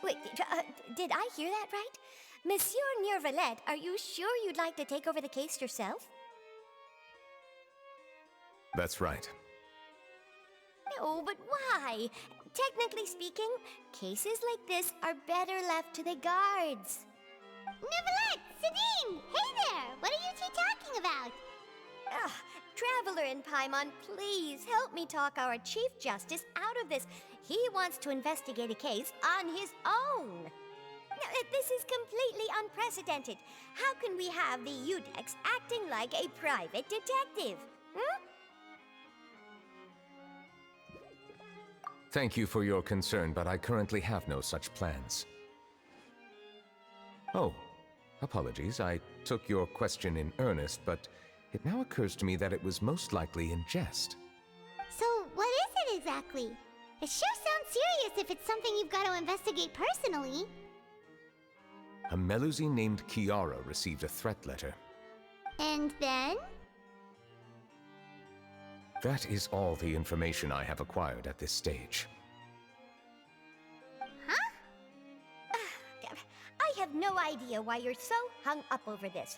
Wait, did I hear that right? Monsieur Neuvillette, are you sure you'd like to take over the case yourself? That's right. No, but why? Technically speaking, cases like this are better left to the guards. Neuvillette! Sidine! Hey there! What are you two talking about? Traveler in Paimon, please help me talk our Chief Justice out of this. He wants to investigate a case on his own. Now, this is completely unprecedented. How can we have the Udex acting like a private detective? Hmm? Thank you for your concern, but I currently have no such plans. Oh, apologies. I took your question in earnest, but it now occurs to me that it was most likely in jest. So, what is it exactly? It sure sounds serious if it's something you've got to investigate personally. A Melusine named Kiara received a threat letter. And then? That is all the information I have acquired at this stage. Huh? I have no idea why you're so hung up over this.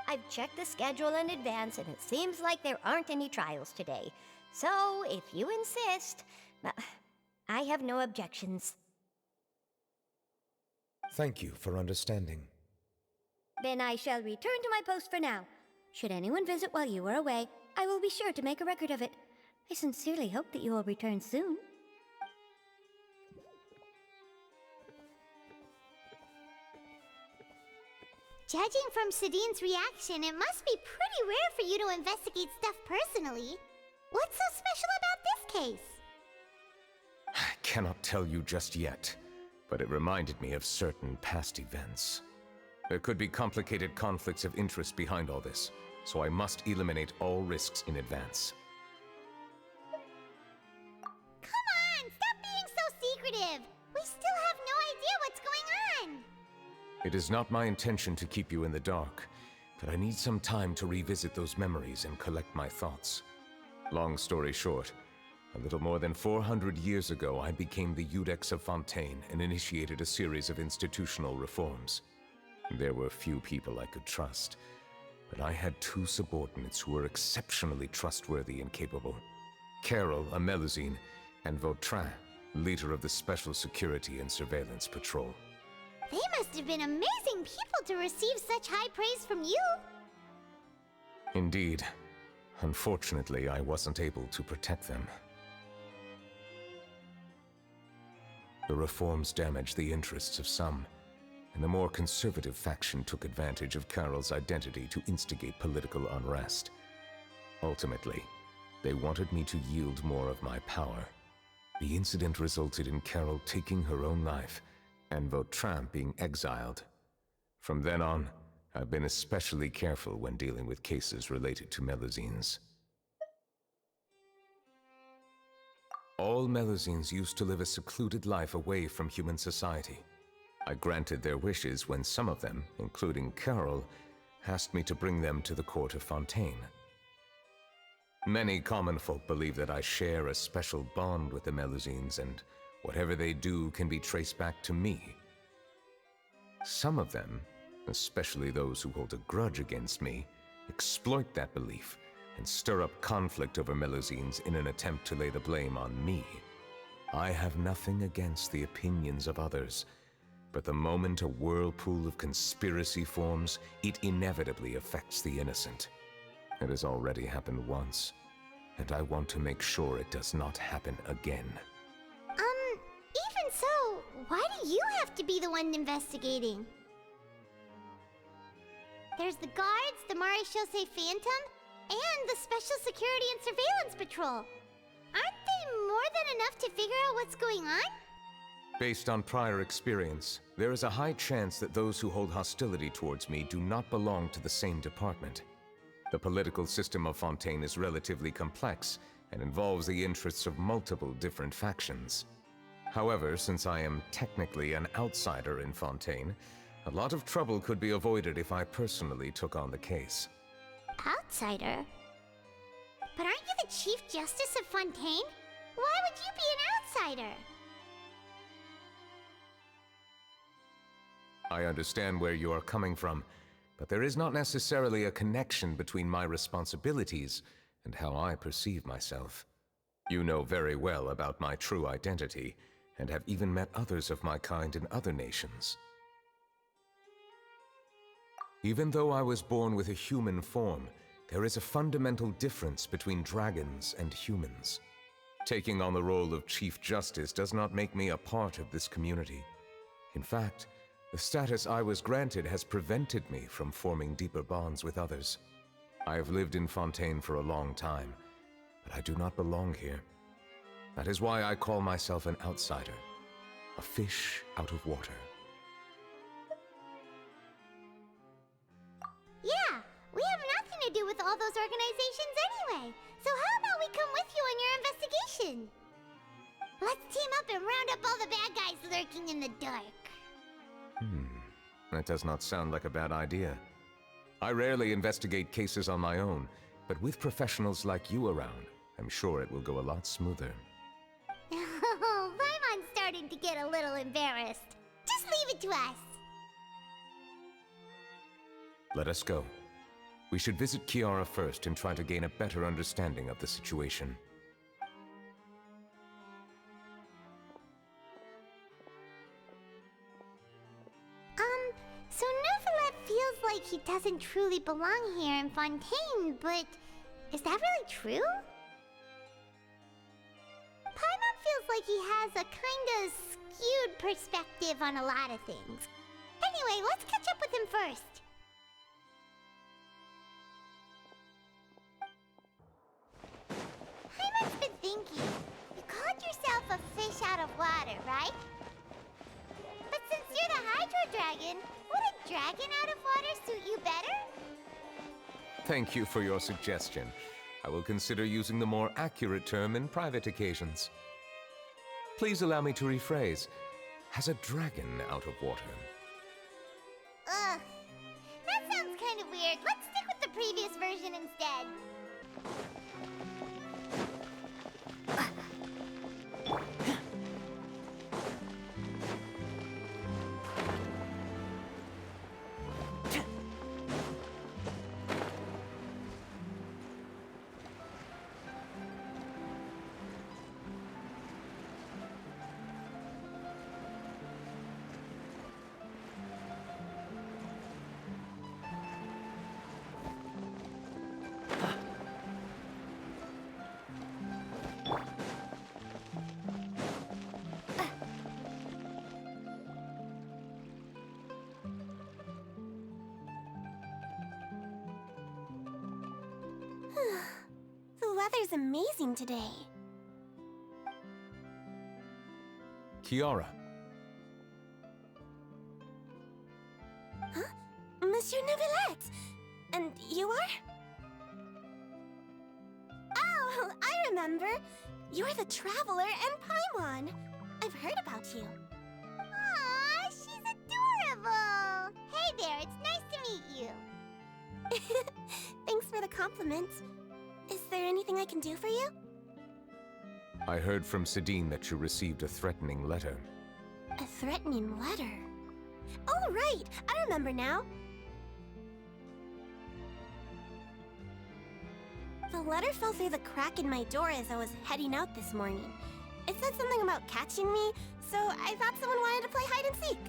I've checked the schedule in advance, and it seems like there aren't any trials today. So, if you insist, I have no objections. Thank you for understanding. Then I shall return to my post for now. Should anyone visit while you are away, I will be sure to make a record of it. I sincerely hope that you will return soon. Judging from Sidine's reaction, it must be pretty rare for you to investigate stuff personally. What's so special about this case? I cannot tell you just yet, but it reminded me of certain past events. There could be complicated conflicts of interest behind all this, so I must eliminate all risks in advance. Come on, stop being so secretive! We still have no idea what's going on! It is not my intention to keep you in the dark, but I need some time to revisit those memories and collect my thoughts. Long story short, a little more than 400 years ago, I became the Udex of Fontaine and initiated a series of institutional reforms. There were few people I could trust, but I had two subordinates who were exceptionally trustworthy and capable. Carol, a Melusine, and Vautrin, leader of the Special Security and Surveillance Patrol. They must have been amazing people to receive such high praise from you! Indeed. Unfortunately, I wasn't able to protect them. The reforms damaged the interests of some, and the more conservative faction took advantage of Carol's identity to instigate political unrest. Ultimately, they wanted me to yield more of my power. The incident resulted in Carol taking her own life, and Vautrin being exiled. From then on, I've been especially careful when dealing with cases related to Melusines. All Melusines used to live a secluded life away from human society. I granted their wishes when some of them, including Carol, asked me to bring them to the court of Fontaine. Many common folk believe that I share a special bond with the Melusines, and whatever they do can be traced back to me. Some of them, especially those who hold a grudge against me, exploit that belief and stir up conflict over Melusines in an attempt to lay the blame on me. I have nothing against the opinions of others, but the moment a whirlpool of conspiracy forms, it inevitably affects the innocent. It has already happened once, and I want to make sure it does not happen again. Even so, why do you have to be the one investigating? There's the guards, the Maréchaussée Phantom, and the Special Security and Surveillance Patrol. Aren't they more than enough to figure out what's going on? Based on prior experience, there is a high chance that those who hold hostility towards me do not belong to the same department. The political system of Fontaine is relatively complex and involves the interests of multiple different factions. However, since I am technically an outsider in Fontaine, a lot of trouble could be avoided if I personally took on the case. Outsider? But aren't you the Chief Justice of Fontaine? Why would you be an outsider? I understand where you are coming from, but there is not necessarily a connection between my responsibilities and how I perceive myself. You know very well about my true identity, and have even met others of my kind in other nations. Even though I was born with a human form, there is a fundamental difference between dragons and humans. Taking on the role of Chief Justice does not make me a part of this community. In fact, the status I was granted has prevented me from forming deeper bonds with others. I have lived in Fontaine for a long time, but I do not belong here. That is why I call myself an outsider, a fish out of water. Yeah, we have nothing to do with all those organizations anyway. So how about we come with you on your investigation? Let's team up and round up all the bad guys lurking in the dark. That does not sound like a bad idea. I rarely investigate cases on my own, but with professionals like you around, I'm sure it will go a lot smoother. Oh, Paimon's starting to get a little embarrassed. Just leave it to us. Let us go. We should visit Kiara first and try to gain a better understanding of the situation. So Neuvillette feels like he doesn't truly belong here in Fontaine, but is that really true? Paimon feels like he has a kinda skewed perspective on a lot of things. Anyway, let's catch up with him first. Paimon's been thinking. You called yourself a fish out of water, right? But since you're the Hydro Dragon, would a dragon out of water suit you better? Thank you for your suggestion. I will consider using the more accurate term in private occasions. Please allow me to rephrase. Has a dragon out of water? Ugh. That sounds kind of weird. Let's stick with the previous version instead. The weather's amazing today. Kiara. Huh? Monsieur Neuvillette! And you are? Oh, I remember. You're the Traveler and Paimon. I've heard about you. Aw, she's adorable! Hey there, it's nice to meet you. Thanks for the compliment. Is there anything I can do for you? I heard from Sidine that you received a threatening letter. A threatening letter? Oh, right! I remember now. The letter fell through the crack in my door as I was heading out this morning. It said something about catching me, so I thought someone wanted to play hide and seek.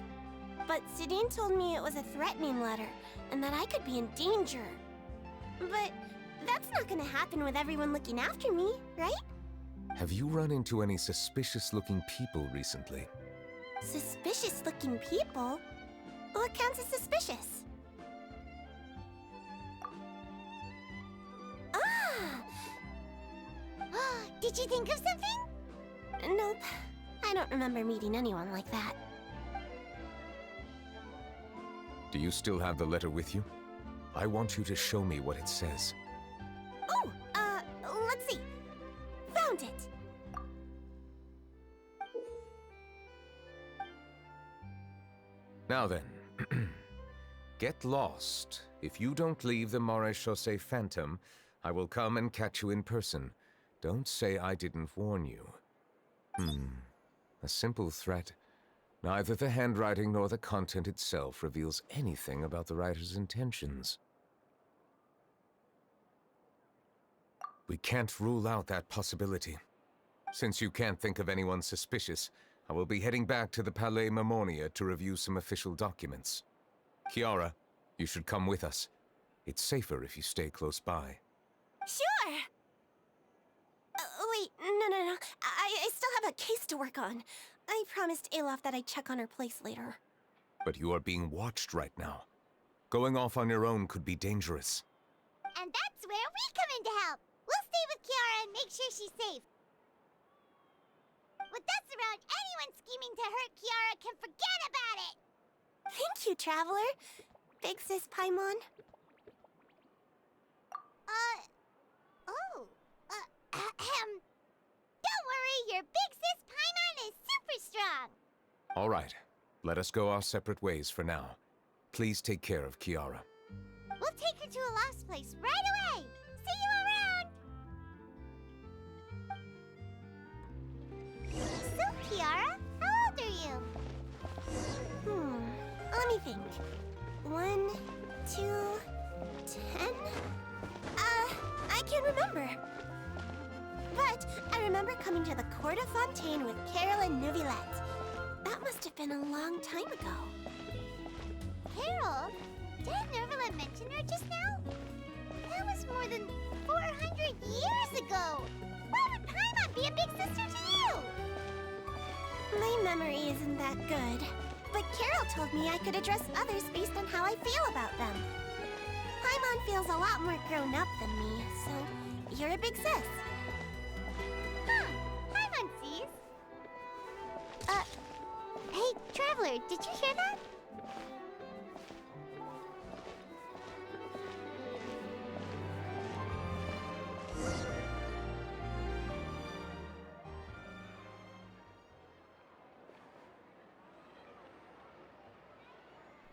But Sidine told me it was a threatening letter, and that I could be in danger. But that's not gonna happen with everyone looking after me, right? Have you run into any suspicious-looking people recently? Suspicious-looking people? What counts as suspicious? Ah! Did you think of something? Nope. I don't remember meeting anyone like that. Do you still have the letter with you? I want you to show me what it says. Oh, let's see. Found it! Now then, get lost. If you don't leave the Maréchaussée Phantom, I will come and catch you in person. Don't say I didn't warn you. A simple threat. Neither the handwriting nor the content itself reveals anything about the writer's intentions. We can't rule out that possibility. Since you can't think of anyone suspicious, I will be heading back to the Palais Mermonia to review some official documents. Kiara, you should come with us. It's safer if you stay close by. Sure! Wait, no. I still have a case to work on. I promised Alof that I'd check on her place later. But you are being watched right now. Going off on your own could be dangerous. And that's where we come in to help. We'll stay with Kiara and make sure she's safe. With us around, anyone scheming to hurt Kiara can forget about it! Thank you, Traveler. Big Sis Paimon. Don't worry, your Big Sis Paimon is super strong! All right, let us go our separate ways for now. Please take care of Kiara. We'll take her to a lost place right away! See you around! So, Kiara, how old are you? Let me think. 1, 2, 10? I can't remember. But I remember coming to the Court of Fontaine with Carol and Neuvillette. That must have been a long time ago. Carol? Didn't Neuvillette mention her just now? That was more than 400 years ago! Why would Paimon be a big sister to you? My memory isn't that good. But Carol told me I could address others based on how I feel about them. Paimon feels a lot more grown up than me, so you're a big sis. Huh. Paimon sees. Hey, Traveler, did you hear that?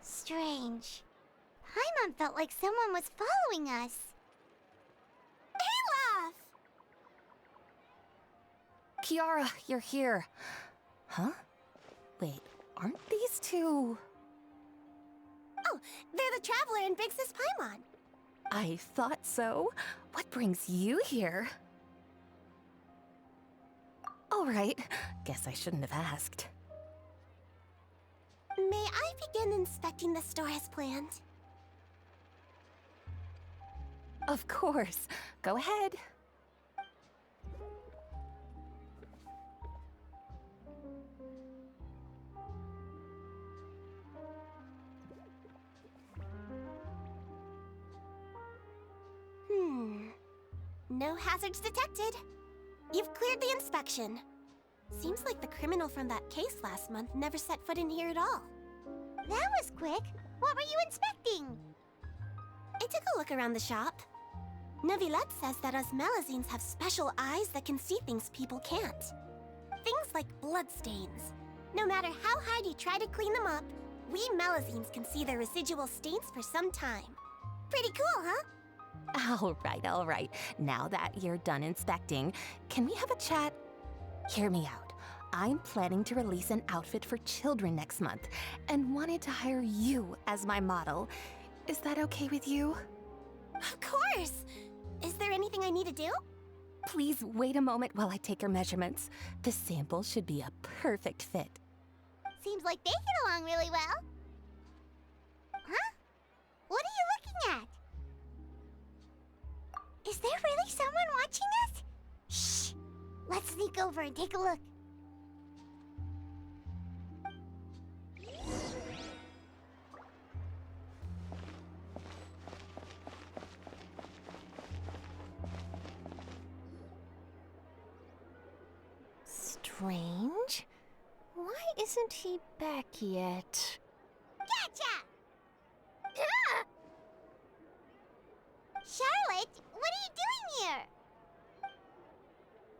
Strange. Paimon felt like someone was following us. Olaf! Kiara, you're here. Huh? Wait, aren't these two... Oh, they're the Traveler and Big Sis Paimon. I thought so. What brings you here? All right, guess I shouldn't have asked. May I begin inspecting the store as planned? Of course. Go ahead. No hazards detected. You've cleared the inspection. Seems like the criminal from that case last month never set foot in here at all. That was quick. What were you inspecting? I took a look around the shop. Neuvillette says that us Melazines have special eyes that can see things people can't. Things like bloodstains. No matter how hard you try to clean them up, we Melazines can see their residual stains for some time. Pretty cool, huh? All right. Now that you're done inspecting, can we have a chat? Hear me out. I'm planning to release an outfit for children next month and wanted to hire you as my model. Is that okay with you? Of course! Is there anything I need to do? Please wait a moment while I take your measurements. The sample should be a perfect fit. Seems like they get along really well. Huh? What are you looking at? Is there really someone watching us? Shh! Let's sneak over and take a look. Strange. Why isn't he back yet? Gotcha! Ah! Charlotte, what are you doing here?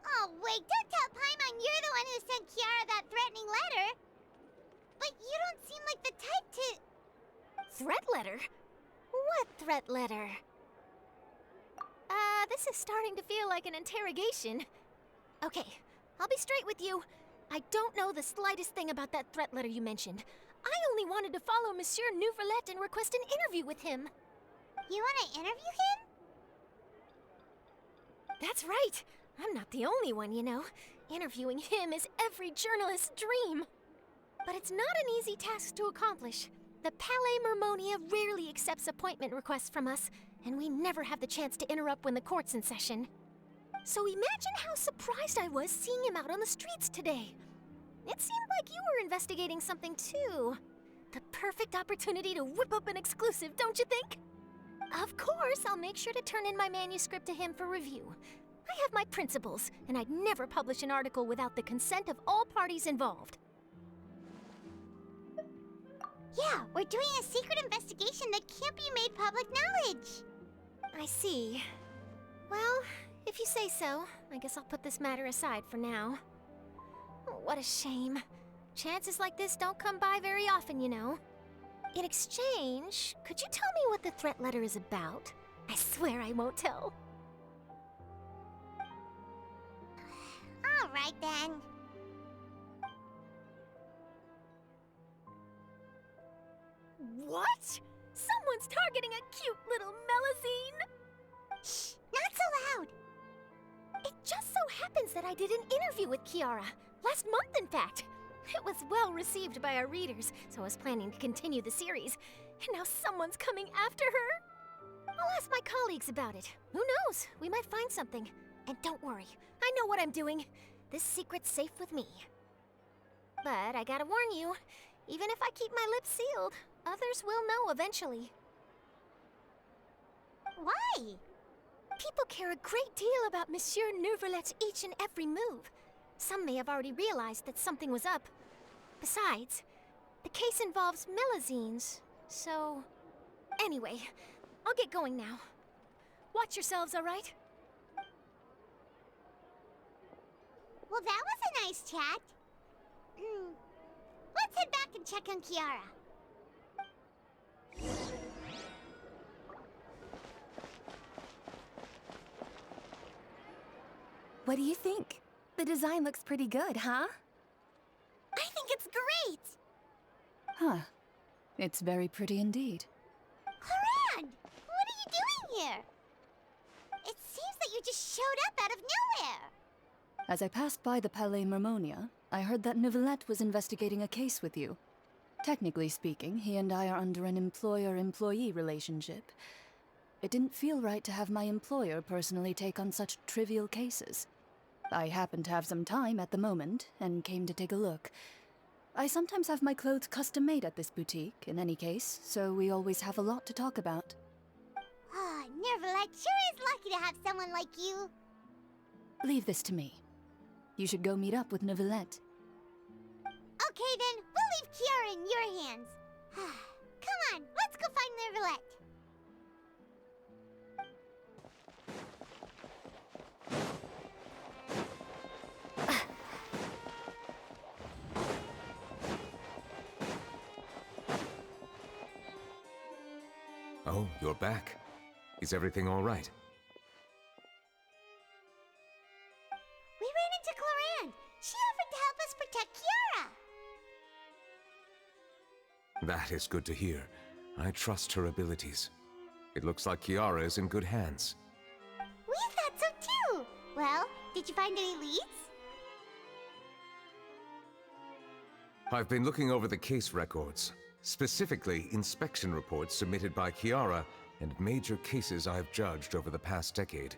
Oh, wait, don't tell Paimon you're the one who sent Kiara that threatening letter. But you don't seem like the type to... Threat letter? What threat letter? This is starting to feel like an interrogation. Okay, I'll be straight with you. I don't know the slightest thing about that threat letter you mentioned. I only wanted to follow Monsieur Neuvillette and request an interview with him. You want to interview him? That's right. I'm not the only one, you know. Interviewing him is every journalist's dream. But it's not an easy task to accomplish. The Palais Mermonia rarely accepts appointment requests from us, and we never have the chance to interrupt when the court's in session. So imagine how surprised I was seeing him out on the streets today. It seemed like you were investigating something too. The perfect opportunity to whip up an exclusive, don't you think? Of course, I'll make sure to turn in my manuscript to him for review. I have my principles, and I'd never publish an article without the consent of all parties involved. Yeah, we're doing a secret investigation that can't be made public knowledge. I see. Well, if you say so, I guess I'll put this matter aside for now. Oh, what a shame. Chances like this don't come by very often, you know. In exchange, could you tell me what the threat letter is about? I swear I won't tell. All right, then. What? Someone's targeting a cute little Melusine? Shh, not so loud. It just so happens that I did an interview with Kiara. Last month, in fact. It was well received by our readers, so I was planning to continue the series. And now someone's coming after her? I'll ask my colleagues about it. Who knows? We might find something. And don't worry, I know what I'm doing. This secret's safe with me. But I gotta warn you, even if I keep my lips sealed, others will know eventually. Why? People care a great deal about Monsieur Neuvillette's each and every move. Some may have already realized that something was up. Besides, the case involves Melusines, so... Anyway, I'll get going now. Watch yourselves, all right? Well, that was a nice chat. Let's head back and check on Kiara. What do you think? The design looks pretty good, huh? I think it's great! Huh. It's very pretty indeed. Haran! What are you doing here? It seems that you just showed up out of nowhere. As I passed by the Palais Mermonia, I heard that Neuvillette was investigating a case with you. Technically speaking, he and I are under an employer-employee relationship. It didn't feel right to have my employer personally take on such trivial cases. I happened to have some time at the moment, and came to take a look. I sometimes have my clothes custom-made at this boutique, in any case, so we always have a lot to talk about. Ah, Neuvillette sure is lucky to have someone like you. Leave this to me. You should go meet up with Neuvillette. Okay then, we'll leave Kiara in your hands. Come on, let's go find Neuvillette. Oh, you're back. Is everything all right? We ran into Cloran. She offered to help us protect Kiara. That is good to hear. I trust her abilities. It looks like Kiara is in good hands. We thought so too. Well, did you find any leads? I've been looking over the case records, specifically inspection reports submitted by Kiara and major cases I've judged over the past decade.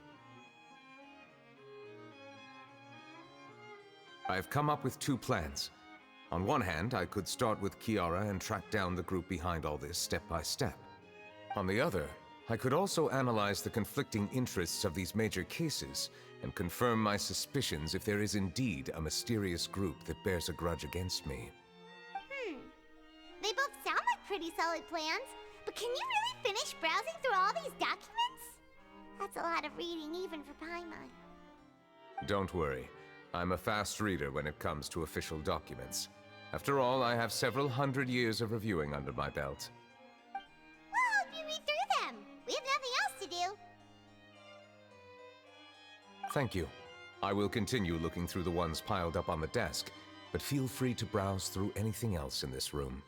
I've come up with two plans. On one hand, I could start with Kiara and track down the group behind all this step by step. On the other, I could also analyze the conflicting interests of these major cases and confirm my suspicions if there is indeed a mysterious group that bears a grudge against me. They both sound like pretty solid plans, but can you really finish browsing through all these documents? That's a lot of reading even for Paimon. Don't worry. I'm a fast reader when it comes to official documents. After all, I have several hundred years of reviewing under my belt. We'll help you read through them. We have nothing else to do. Thank you. I will continue looking through the ones piled up on the desk, but feel free to browse through anything else in this room.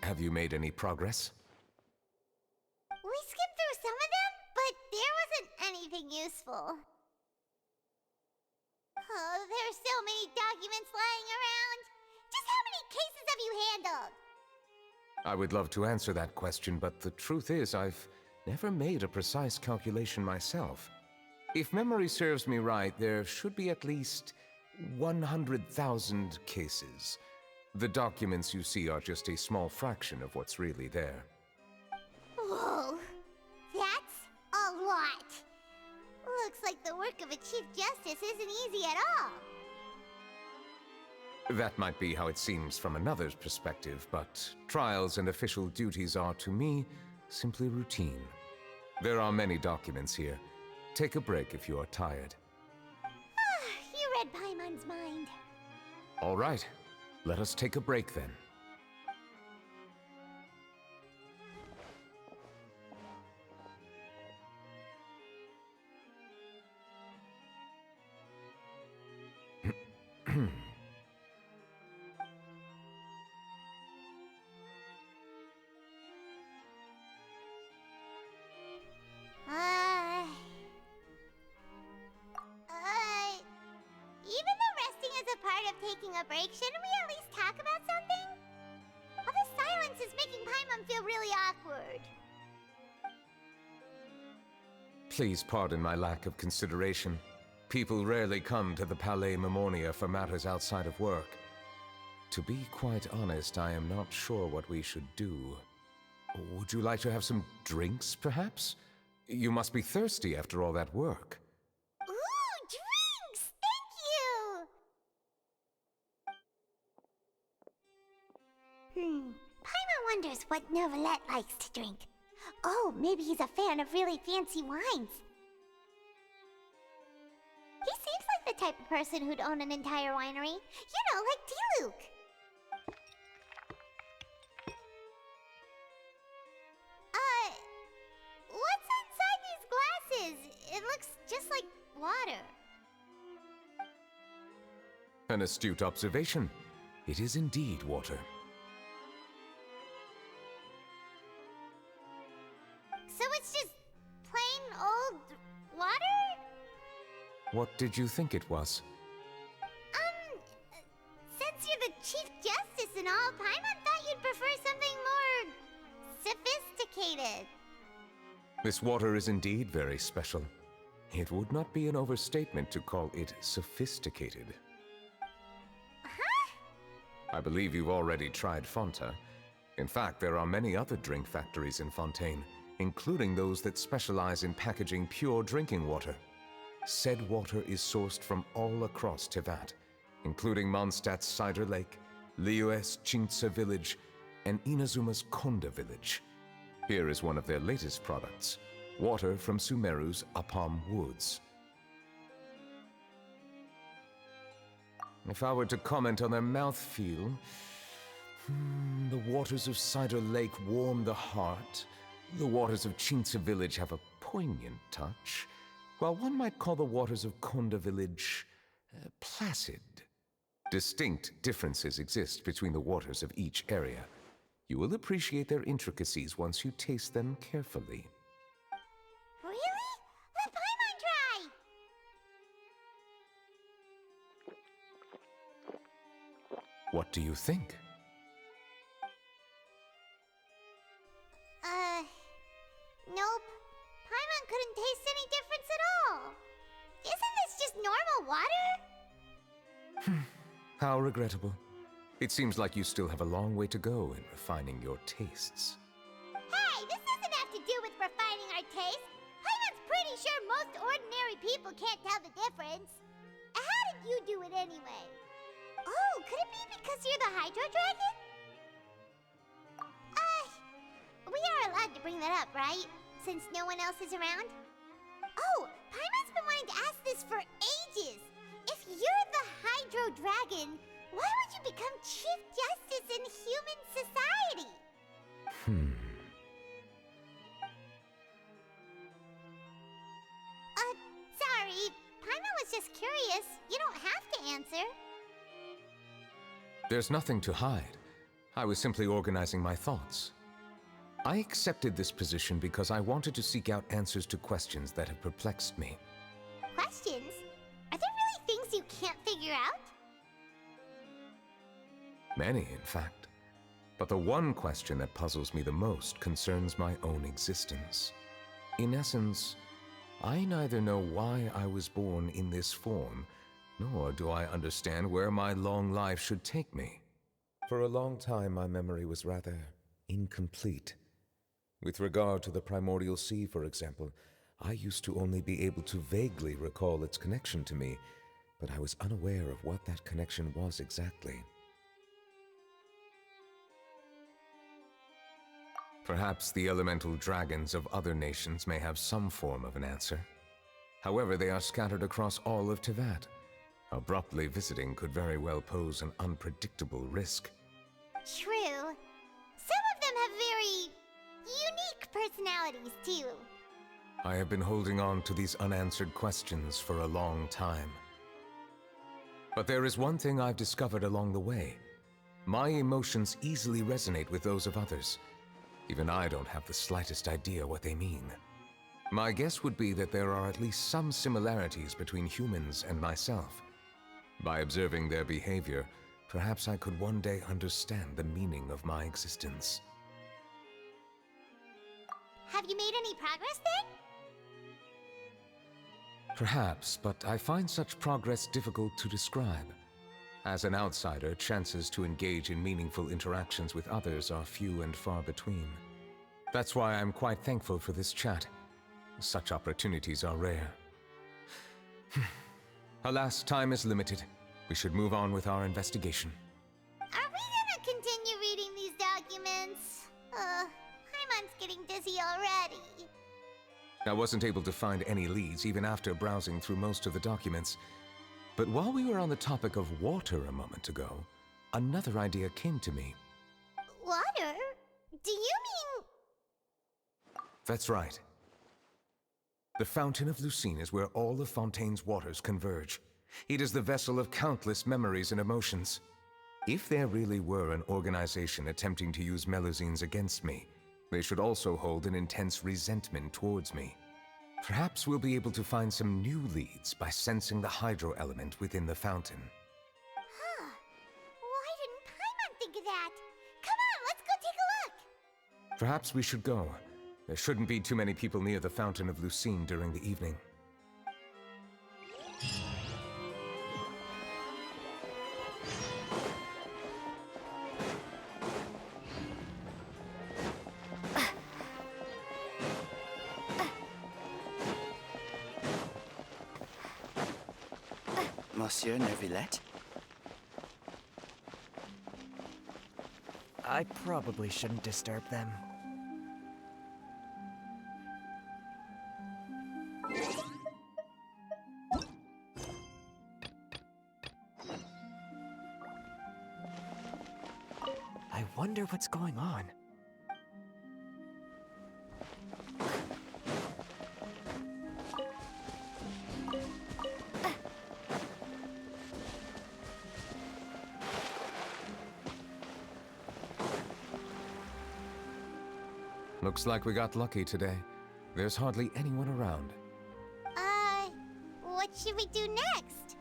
Have you made any progress? We skipped through some of them, but there wasn't anything useful. Oh, there's so many documents lying around. Just how many cases have you handled? I would love to answer that question, but the truth is I've never made a precise calculation myself. If memory serves me right, there should be at least 100,000 cases. The documents you see are just a small fraction of what's really there. Whoa, that's a lot. Looks like the work of a Chief Justice isn't easy at all. That might be how it seems from another's perspective, but trials and official duties are, to me, simply routine. There are many documents here. Take a break if you are tired. You read Paimon's mind. All right, let us take a break then. Even though resting is a part of taking a break, shouldn't we at least talk about something? All this silence is making Paimon feel really awkward. Please pardon my lack of consideration. People rarely come to the Palais Mermonia for matters outside of work. To be quite honest, I am not sure what we should do. Would you like to have some drinks, perhaps? You must be thirsty after all that work. Ooh, drinks! Thank you! Paimon wonders what Neuvillette likes to drink. Oh, maybe he's a fan of really fancy wines. He seems like the type of person who'd own an entire winery. You know, like D-Luke. What's inside these glasses? It looks just like water. An astute observation. It is indeed water. So it's just plain old water? What did you think it was? Since you're the Chief Justice and all, Paimon thought you'd prefer something more sophisticated. This water is indeed very special. It would not be an overstatement to call it sophisticated. Huh? I believe you've already tried Fonta. In fact, there are many other drink factories in Fontaine. including those that specialize in packaging pure drinking water. Said water is sourced from all across Tevat, including Mondstadt's Cider Lake, Liyue's Chintsa village, and Inazuma's Konda village. Here is one of their latest products, water from Sumeru's Apam Woods. If I were to comment on their mouthfeel, the waters of Cider Lake warm the heart. The waters of Chintsa village have a poignant touch, while one might call the waters of Konda village placid. Distinct differences exist between the waters of each area. You will appreciate their intricacies once you taste them carefully. Really? Let Paimon try! What do you think? Nope. Paimon couldn't taste any difference at all. Isn't this just normal water? How regrettable. It seems like you still have a long way to go in refining your tastes. Hey, this doesn't have to do with refining our taste. Paimon's pretty sure most ordinary people can't tell the difference. How did you do it anyway? Oh, could it be because you're the Hydro Dragon? We are allowed to bring that up, right? Since no one else is around? Oh, Paimon's been wanting to ask this for ages! If you're the Hydro Dragon, why would you become Chief Justice in human society? Sorry. Paimon was just curious. You don't have to answer. There's nothing to hide. I was simply organizing my thoughts. I accepted this position because I wanted to seek out answers to questions that have perplexed me. Questions? Are there really things you can't figure out? Many, in fact. But the one question that puzzles me the most concerns my own existence. In essence, I neither know why I was born in this form, nor do I understand where my long life should take me. For a long time, my memory was rather incomplete. With regard to the primordial sea, for example, I used to only be able to vaguely recall its connection to me, but I was unaware of what that connection was exactly. Perhaps the elemental dragons of other nations may have some form of an answer. However, they are scattered across all of Tevat. Abruptly visiting could very well pose an unpredictable risk. True. Some of them have very unique personalities, too. I have been holding on to these unanswered questions for a long time. But there is one thing I've discovered along the way. My emotions easily resonate with those of others. Even I don't have the slightest idea what they mean. My guess would be that there are at least some similarities between humans and myself. By observing their behavior, perhaps I could one day understand the meaning of my existence. Have you made any progress then? Perhaps, but I find such progress difficult to describe. As an outsider, chances to engage in meaningful interactions with others are few and far between. That's why I'm quite thankful for this chat. Such opportunities are rare. Alas, time is limited. We should move on with our investigation. Are we gonna continue reading these documents? Paimon's getting dizzy already. I wasn't able to find any leads even after browsing through most of the documents. But while we were on the topic of water a moment ago, another idea came to me. Water? Do you mean... That's right. The Fountain of Lucine is where all of Fontaine's waters converge. It is the vessel of countless memories and emotions. If there really were an organization attempting to use Melusines against me, they should also hold an intense resentment towards me. Perhaps we'll be able to find some new leads by sensing the hydro element within the fountain. Huh. Why didn't Paimon think of that? Come on, let's go take a look! Perhaps we should go. There shouldn't be too many people near the Fountain of Lucine during the evening. Monsieur Neuvillette? I probably shouldn't disturb them. I wonder what's going on. Looks like we got lucky today. There's hardly anyone around. What should we do next?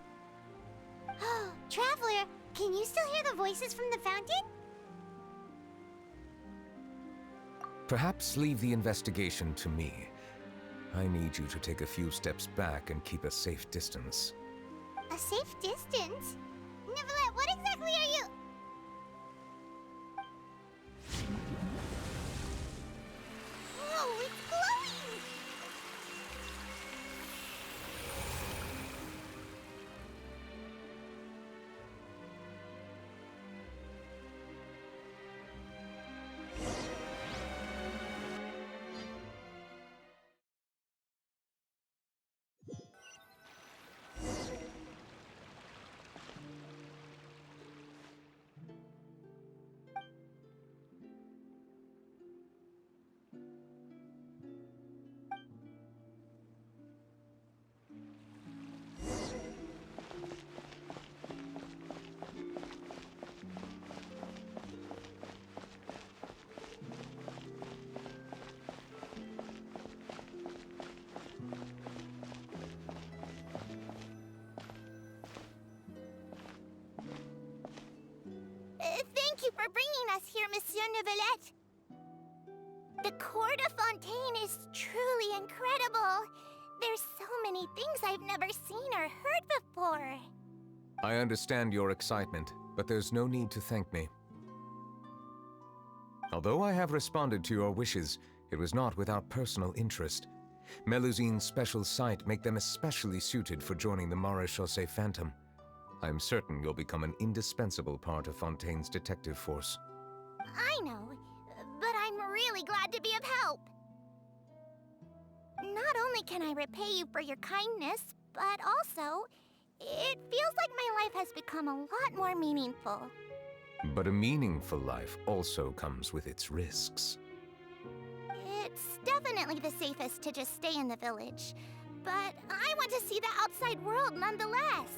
Oh, Traveler, can you still hear the voices from the fountain? Perhaps leave the investigation to me. I need you to take a few steps back and keep a safe distance. A safe distance? Neuvillette, what exactly are you... Whoa, it's glowing! Thank you for bringing us here, Monsieur Neuvillette. The Court of Fontaine is truly incredible. There's so many things I've never seen or heard before. I understand your excitement, but there's no need to thank me. Although I have responded to your wishes, it was not without personal interest. Melusine's special sight make them especially suited for joining the Maréchaussée Phantom. I'm certain you'll become an indispensable part of Fontaine's detective force. I know, but I'm really glad to be of help. Not only can I repay you for your kindness, but also, it feels like my life has become a lot more meaningful. But a meaningful life also comes with its risks. It's definitely the safest to just stay in the village, but I want to see the outside world nonetheless.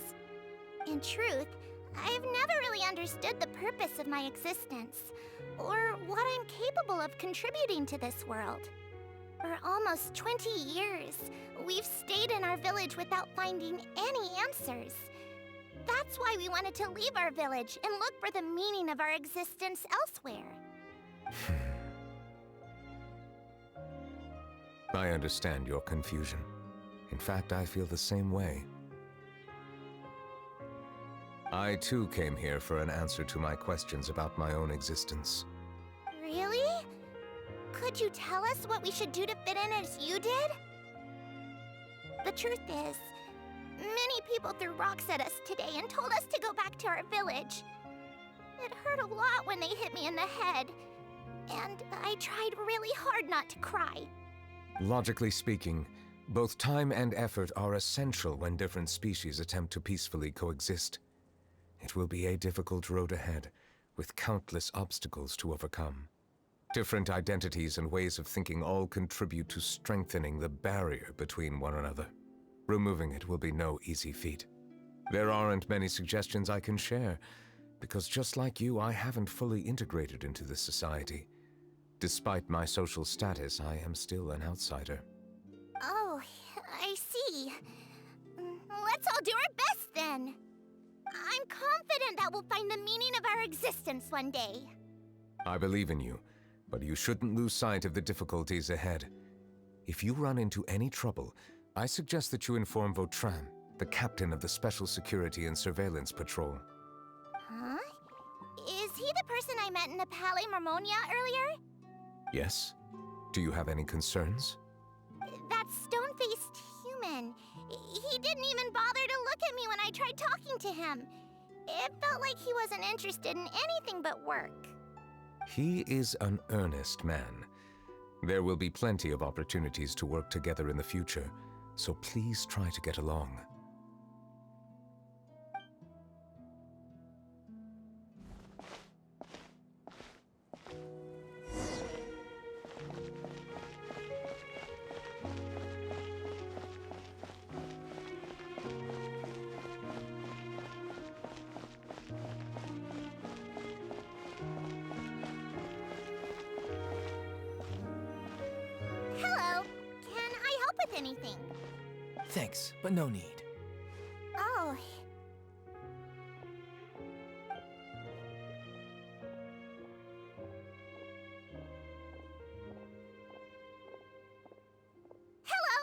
In truth, I've never really understood the purpose of my existence, or what I'm capable of contributing to this world. For almost 20 years, we've stayed in our village without finding any answers. That's why we wanted to leave our village and look for the meaning of our existence elsewhere. I understand your confusion. In fact, I feel the same way. I too came here for an answer to my questions about my own existence. Really? Could you tell us what we should do to fit in as you did? The truth is, many people threw rocks at us today and told us to go back to our village. It hurt a lot when they hit me in the head, and I tried really hard not to cry. Logically speaking, both time and effort are essential when different species attempt to peacefully coexist. It will be a difficult road ahead, with countless obstacles to overcome. Different identities and ways of thinking all contribute to strengthening the barrier between one another. Removing it will be no easy feat. There aren't many suggestions I can share, because just like you, I haven't fully integrated into this society. Despite my social status, I am still an outsider. Oh, I see. Let's all do our best then. I'm confident that we'll find the meaning of our existence one day. I believe in you, but you shouldn't lose sight of the difficulties ahead. If you run into any trouble, I suggest that you inform Vautrin, the captain of the Special Security and Surveillance Patrol. Huh? Is he the person I met in the Palais Marmonia earlier? Yes? Do you have any concerns? That stone-faced human. He didn't even bother to look at me when I tried talking to him. It felt like he wasn't interested in anything but work. He is an earnest man. There will be plenty of opportunities to work together in the future, so please try to get along. Hello. Can I help with anything? Thanks, but no need. Oh. Hello,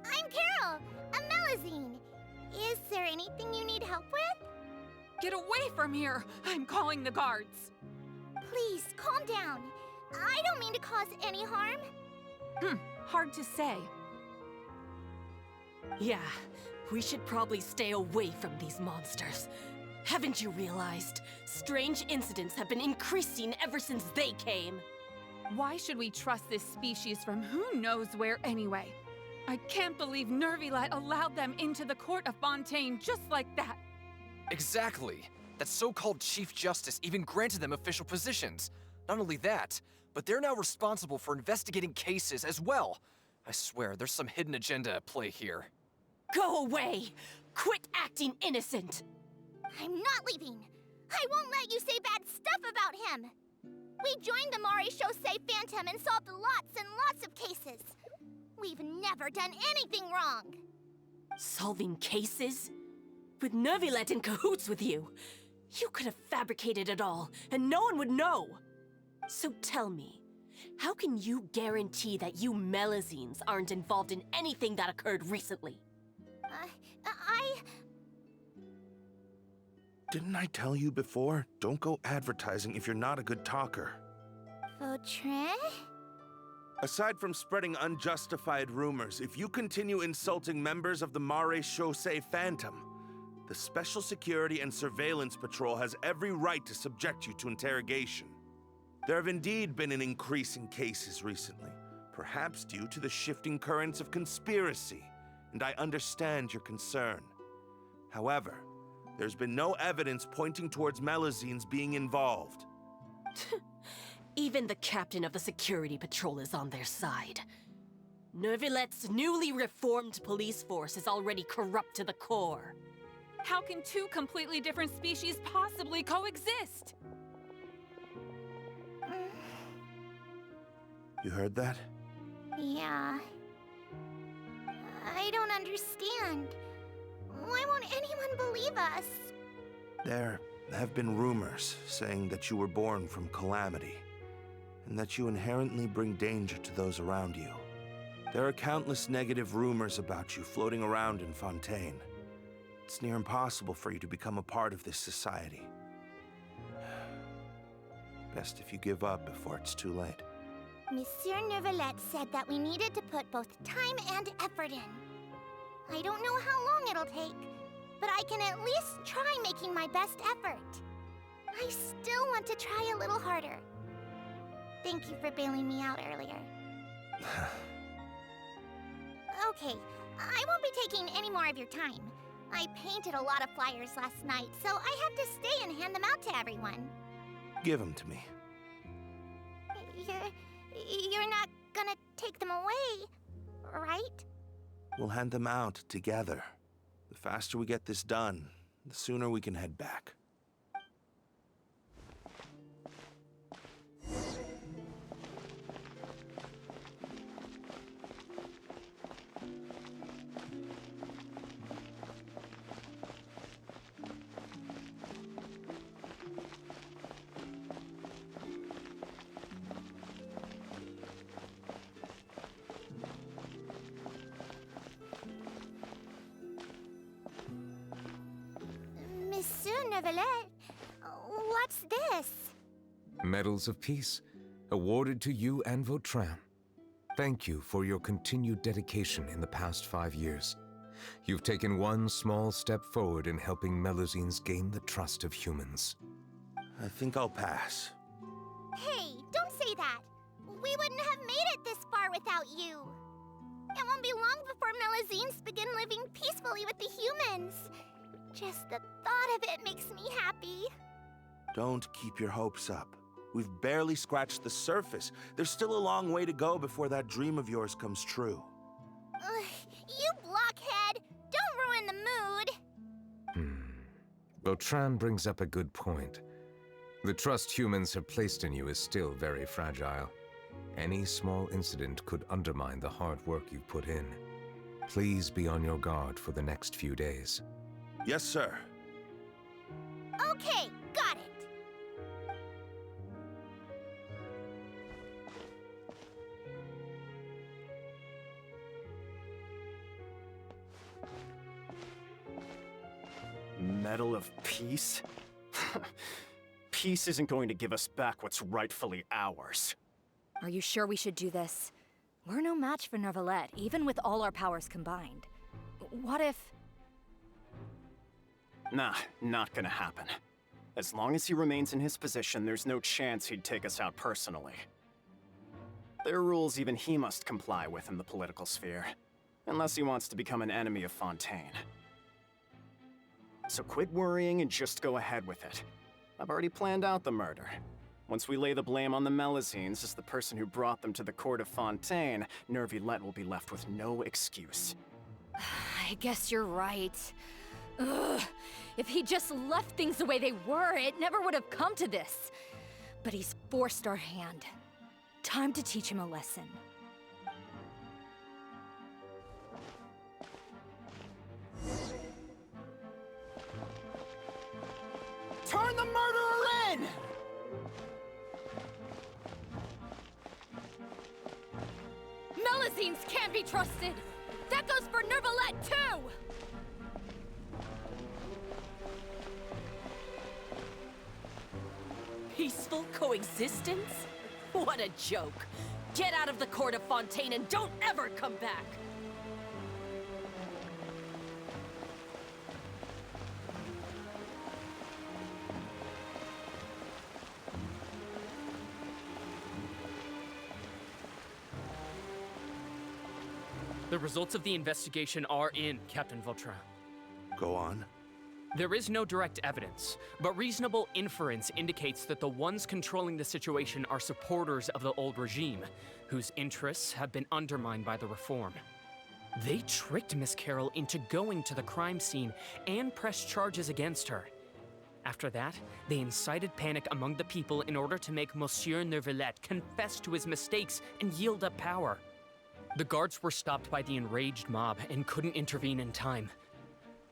I'm Carol, a Melazine. Is there anything you need help with? Get away from here! I'm calling the guards! Please, calm down. I don't mean to cause any harm. Hard to say. Yeah, we should probably stay away from these monsters. Haven't you realized? Strange incidents have been increasing ever since they came. Why should we trust this species from who knows where anyway? I can't believe Neuvillette allowed them into the court of Fontaine just like that. Exactly. That so-called Chief Justice even granted them official positions. Not only that, but they're now responsible for investigating cases as well. I swear, there's some hidden agenda at play here. Go away! Quit acting innocent! I'm not leaving. I won't let you say bad stuff about him. We joined the Maréchaussée Phantom and solved lots and lots of cases. We've never done anything wrong. Solving cases? With Neuvillette in cahoots with you? You could have fabricated it all, and no one would know. So tell me, how can you guarantee that you Melazines aren't involved in anything that occurred recently? Didn't I tell you before? Don't go advertising if you're not a good talker. Vautrin? Aside from spreading unjustified rumors, if you continue insulting members of the Maréchaussée Phantom, the Special Security and Surveillance Patrol has every right to subject you to interrogation. There have indeed been an increase in cases recently, perhaps due to the shifting currents of conspiracy, and I understand your concern. However, there's been no evidence pointing towards Melazines being involved. Even the captain of the security patrol is on their side. Neuvillette's newly reformed police force is already corrupt to the core. How can two completely different species possibly coexist? You heard that? Yeah. I don't understand. Why won't anyone believe us? There have been rumors saying that you were born from calamity, and that you inherently bring danger to those around you. There are countless negative rumors about you floating around in Fontaine. It's near impossible for you to become a part of this society. Best if you give up before it's too late. Monsieur Neuvillette said that we needed to put both time and effort in. I don't know how long it'll take, but I can at least try making my best effort. I still want to try a little harder. Thank you for bailing me out earlier. Okay, I won't be taking any more of your time. I painted a lot of flyers last night, so I have to stay and hand them out to everyone. Give them to me. You're not gonna take them away, right? We'll hand them out together. The faster we get this done, the sooner we can head back. Monsieur Neuvillette, what's this? Medals of Peace, awarded to you and Vautrin. Thank you for your continued dedication in the past 5 years. You've taken one small step forward in helping Melusines gain the trust of humans. I think I'll pass. Hey, don't say that. We wouldn't have made it this far without you. It won't be long before Melusines begin living peacefully with the humans. Just the thought of it makes me happy. Don't keep your hopes up. We've barely scratched the surface. There's still a long way to go before that dream of yours comes true. Ugh, you blockhead! Don't ruin the mood! Vautrin brings up a good point. The trust humans have placed in you is still very fragile. Any small incident could undermine the hard work you've put in. Please be on your guard for the next few days. Yes, sir. Okay, got it. Medal of Peace? Peace isn't going to give us back what's rightfully ours. Are you sure we should do this? We're no match for Neuvillette, even with all our powers combined. What if... Nah, not gonna happen. As long as he remains in his position, there's no chance he'd take us out personally. There are rules even he must comply with in the political sphere, unless he wants to become an enemy of Fontaine. So quit worrying and just go ahead with it. I've already planned out the murder. Once we lay the blame on the Melusines as the person who brought them to the court of Fontaine, Neuvillette will be left with no excuse. I guess you're right. Ugh. If he just left things the way they were, it never would have come to this. But he's forced our hand. Time to teach him a lesson. Turn the murderer in! Melusines can't be trusted! That goes for Neuvillette, too! Peaceful coexistence? What a joke. Get out of the court of Fontaine and don't ever come back! The results of the investigation are in, Captain Vautrin. Go on. There is no direct evidence, but reasonable inference indicates that the ones controlling the situation are supporters of the old regime, whose interests have been undermined by the reform. They tricked Miss Carroll into going to the crime scene and pressed charges against her. After that, they incited panic among the people in order to make Monsieur Neuvillette confess to his mistakes and yield up power. The guards were stopped by the enraged mob and couldn't intervene in time.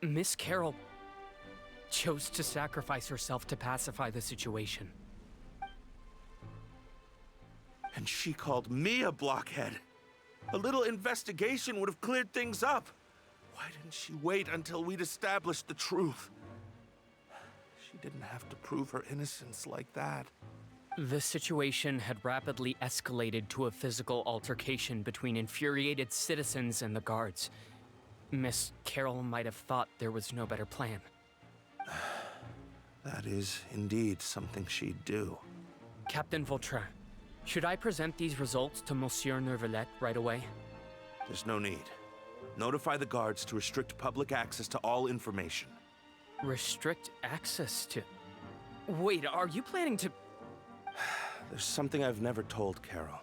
Miss Carroll chose to sacrifice herself to pacify the situation. And she called me a blockhead. A little investigation would have cleared things up. Why didn't she wait until we'd established the truth? She didn't have to prove her innocence like that. The situation had rapidly escalated to a physical altercation between infuriated citizens and the guards. Miss Carroll might have thought there was no better plan. That is indeed something she'd do. Captain Vautrin, should I present these results to Monsieur Neuvillette right away? There's no need. Notify the guards to restrict public access to all information. Restrict access to... Wait, are you planning to... There's something I've never told Carol.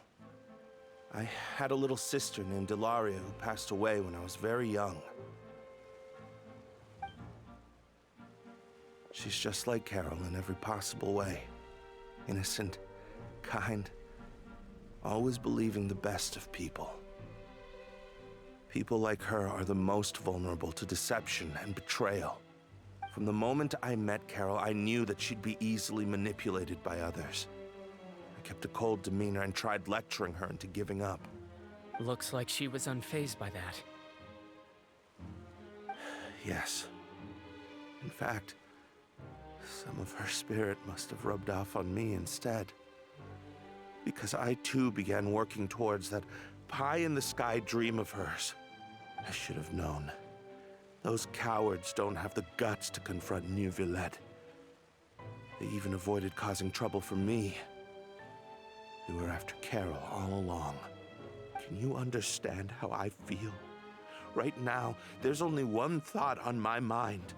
I had a little sister named Ilaria who passed away when I was very young. She's just like Carol in every possible way. Innocent, kind, always believing the best of people. People like her are the most vulnerable to deception and betrayal. From the moment I met Carol, I knew that she'd be easily manipulated by others. I kept a cold demeanor and tried lecturing her into giving up. Looks like she was unfazed by that. Yes. In fact, some of her spirit must have rubbed off on me instead. Because I too began working towards that pie-in-the-sky dream of hers. I should have known. Those cowards don't have the guts to confront Neuvillette. They even avoided causing trouble for me. They were after Carol all along. Can you understand how I feel? Right now, there's only one thought on my mind.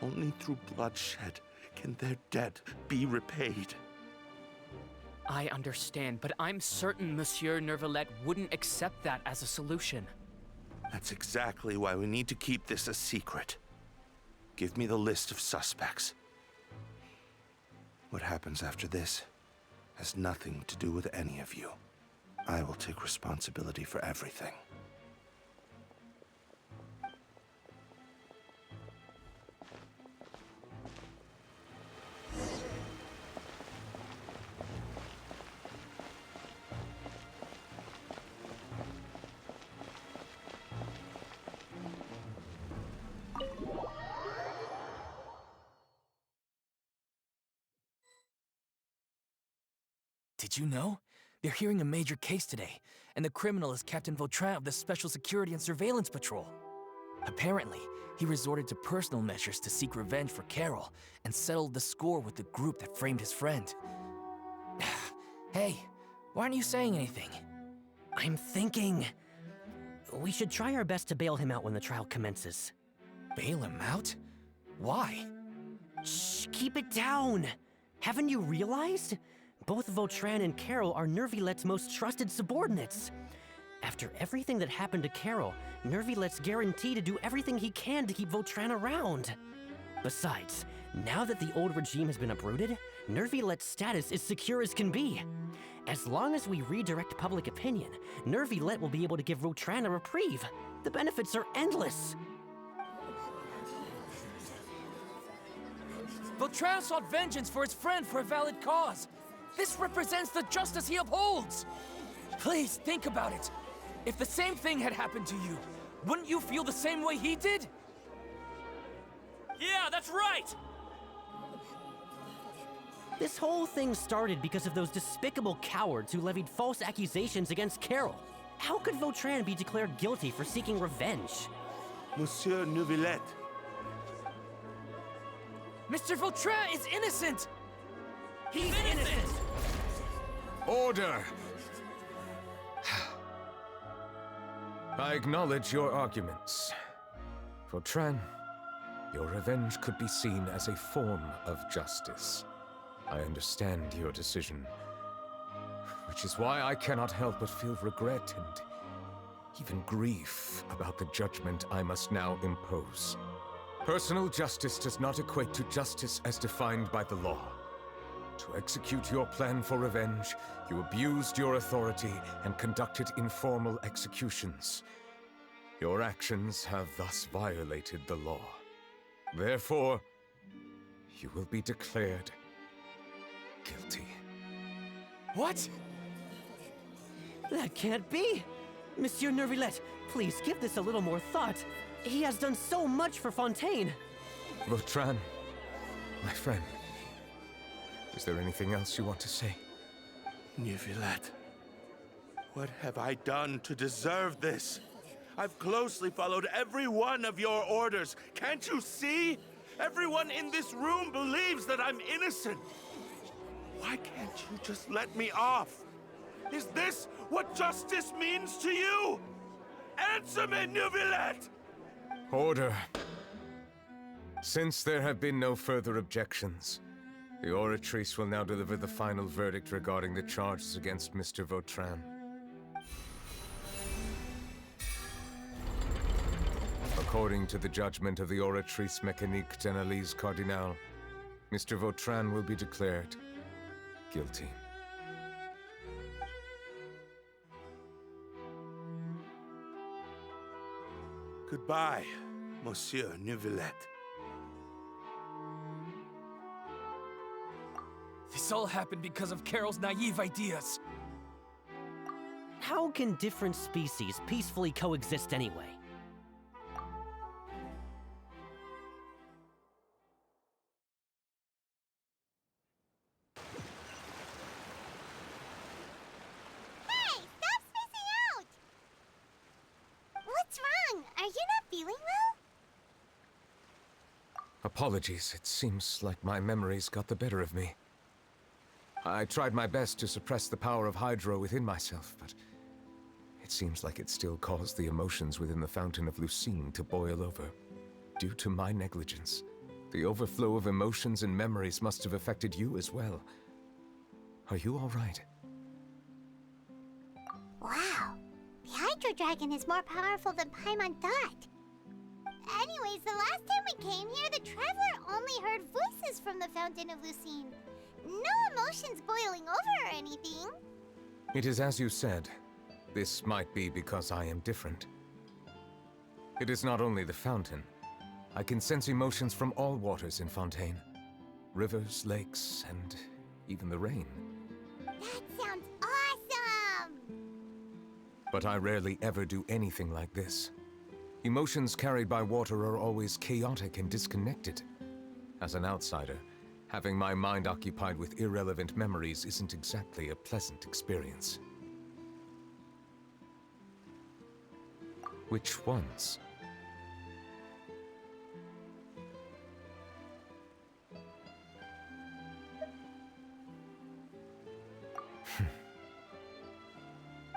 Only through bloodshed can their debt be repaid. I understand, but I'm certain Monsieur Neuvillette wouldn't accept that as a solution. That's exactly why we need to keep this a secret. Give me the list of suspects. What happens after this has nothing to do with any of you. I will take responsibility for everything. Did you know? They're hearing a major case today, and the criminal is Captain Vautrin of the Special Security and Surveillance Patrol. Apparently, he resorted to personal measures to seek revenge for Carol and settled the score with the group that framed his friend. Hey, why aren't you saying anything? I'm thinking... we should try our best to bail him out when the trial commences. Bail him out? Why? Shh, keep it down! Haven't you realized? Both Vautrin and Carol are Neuvillette's most trusted subordinates. After everything that happened to Carol, Neuvillette's guaranteed to do everything he can to keep Vautrin around. Besides, now that the old regime has been uprooted, Neuvillette's status is secure as can be. As long as we redirect public opinion, Neuvillette will be able to give Vautrin a reprieve. The benefits are endless. Vautrin sought vengeance for his friend for a valid cause. This represents the justice he upholds. Please think about it. If the same thing had happened to you, wouldn't you feel the same way he did? Yeah, that's right! This whole thing started because of those despicable cowards who levied false accusations against Carol. How could Vautrin be declared guilty for seeking revenge? Monsieur Neuvillette. Mr. Vautrin is innocent! He's innocent! Order! I acknowledge your arguments. Vautrin, your revenge could be seen as a form of justice. I understand your decision, which is why I cannot help but feel regret and even grief about the judgment I must now impose. Personal justice does not equate to justice as defined by the law. To execute your plan for revenge, you abused your authority and conducted informal executions. Your actions have thus violated the law. Therefore, you will be declared guilty. What? That can't be! Monsieur Neuvillette, please give this a little more thought. He has done so much for Fontaine. Vautrin, my friend, is there anything else you want to say? Neuvillette, what have I done to deserve this? I've closely followed every one of your orders. Can't you see? Everyone in this room believes that I'm innocent. Why can't you just let me off? Is this what justice means to you? Answer me, Neuvillette! Order. Since there have been no further objections, the Oratrice will now deliver the final verdict regarding the charges against Mr. Vautrin. According to the judgment of the Oratrice Mécanique d'Analyse Cardinal, Mr. Vautrin will be declared guilty. Goodbye, Monsieur Neuvillette. This all happened because of Carol's naive ideas. How can different species peacefully coexist anyway? Hey, stop spacing out! What's wrong? Are you not feeling well? Apologies, it seems like my memories got the better of me. I tried my best to suppress the power of Hydro within myself, but it seems like it still caused the emotions within the Fountain of Lucine to boil over. Due to my negligence, the overflow of emotions and memories must have affected you as well. Are you all right? Wow. The Hydro Dragon is more powerful than Paimon thought. Anyways, the last time we came here, the Traveler only heard voices from the Fountain of Lucine. No emotions boiling over or anything. It is as you said. This might be because I am different. It is not only the fountain. I can sense emotions from all waters in Fontaine. Rivers, lakes, and even the rain. That sounds awesome! But I rarely ever do anything like this. Emotions carried by water are always chaotic and disconnected. As an outsider, having my mind occupied with irrelevant memories isn't exactly a pleasant experience. Which ones?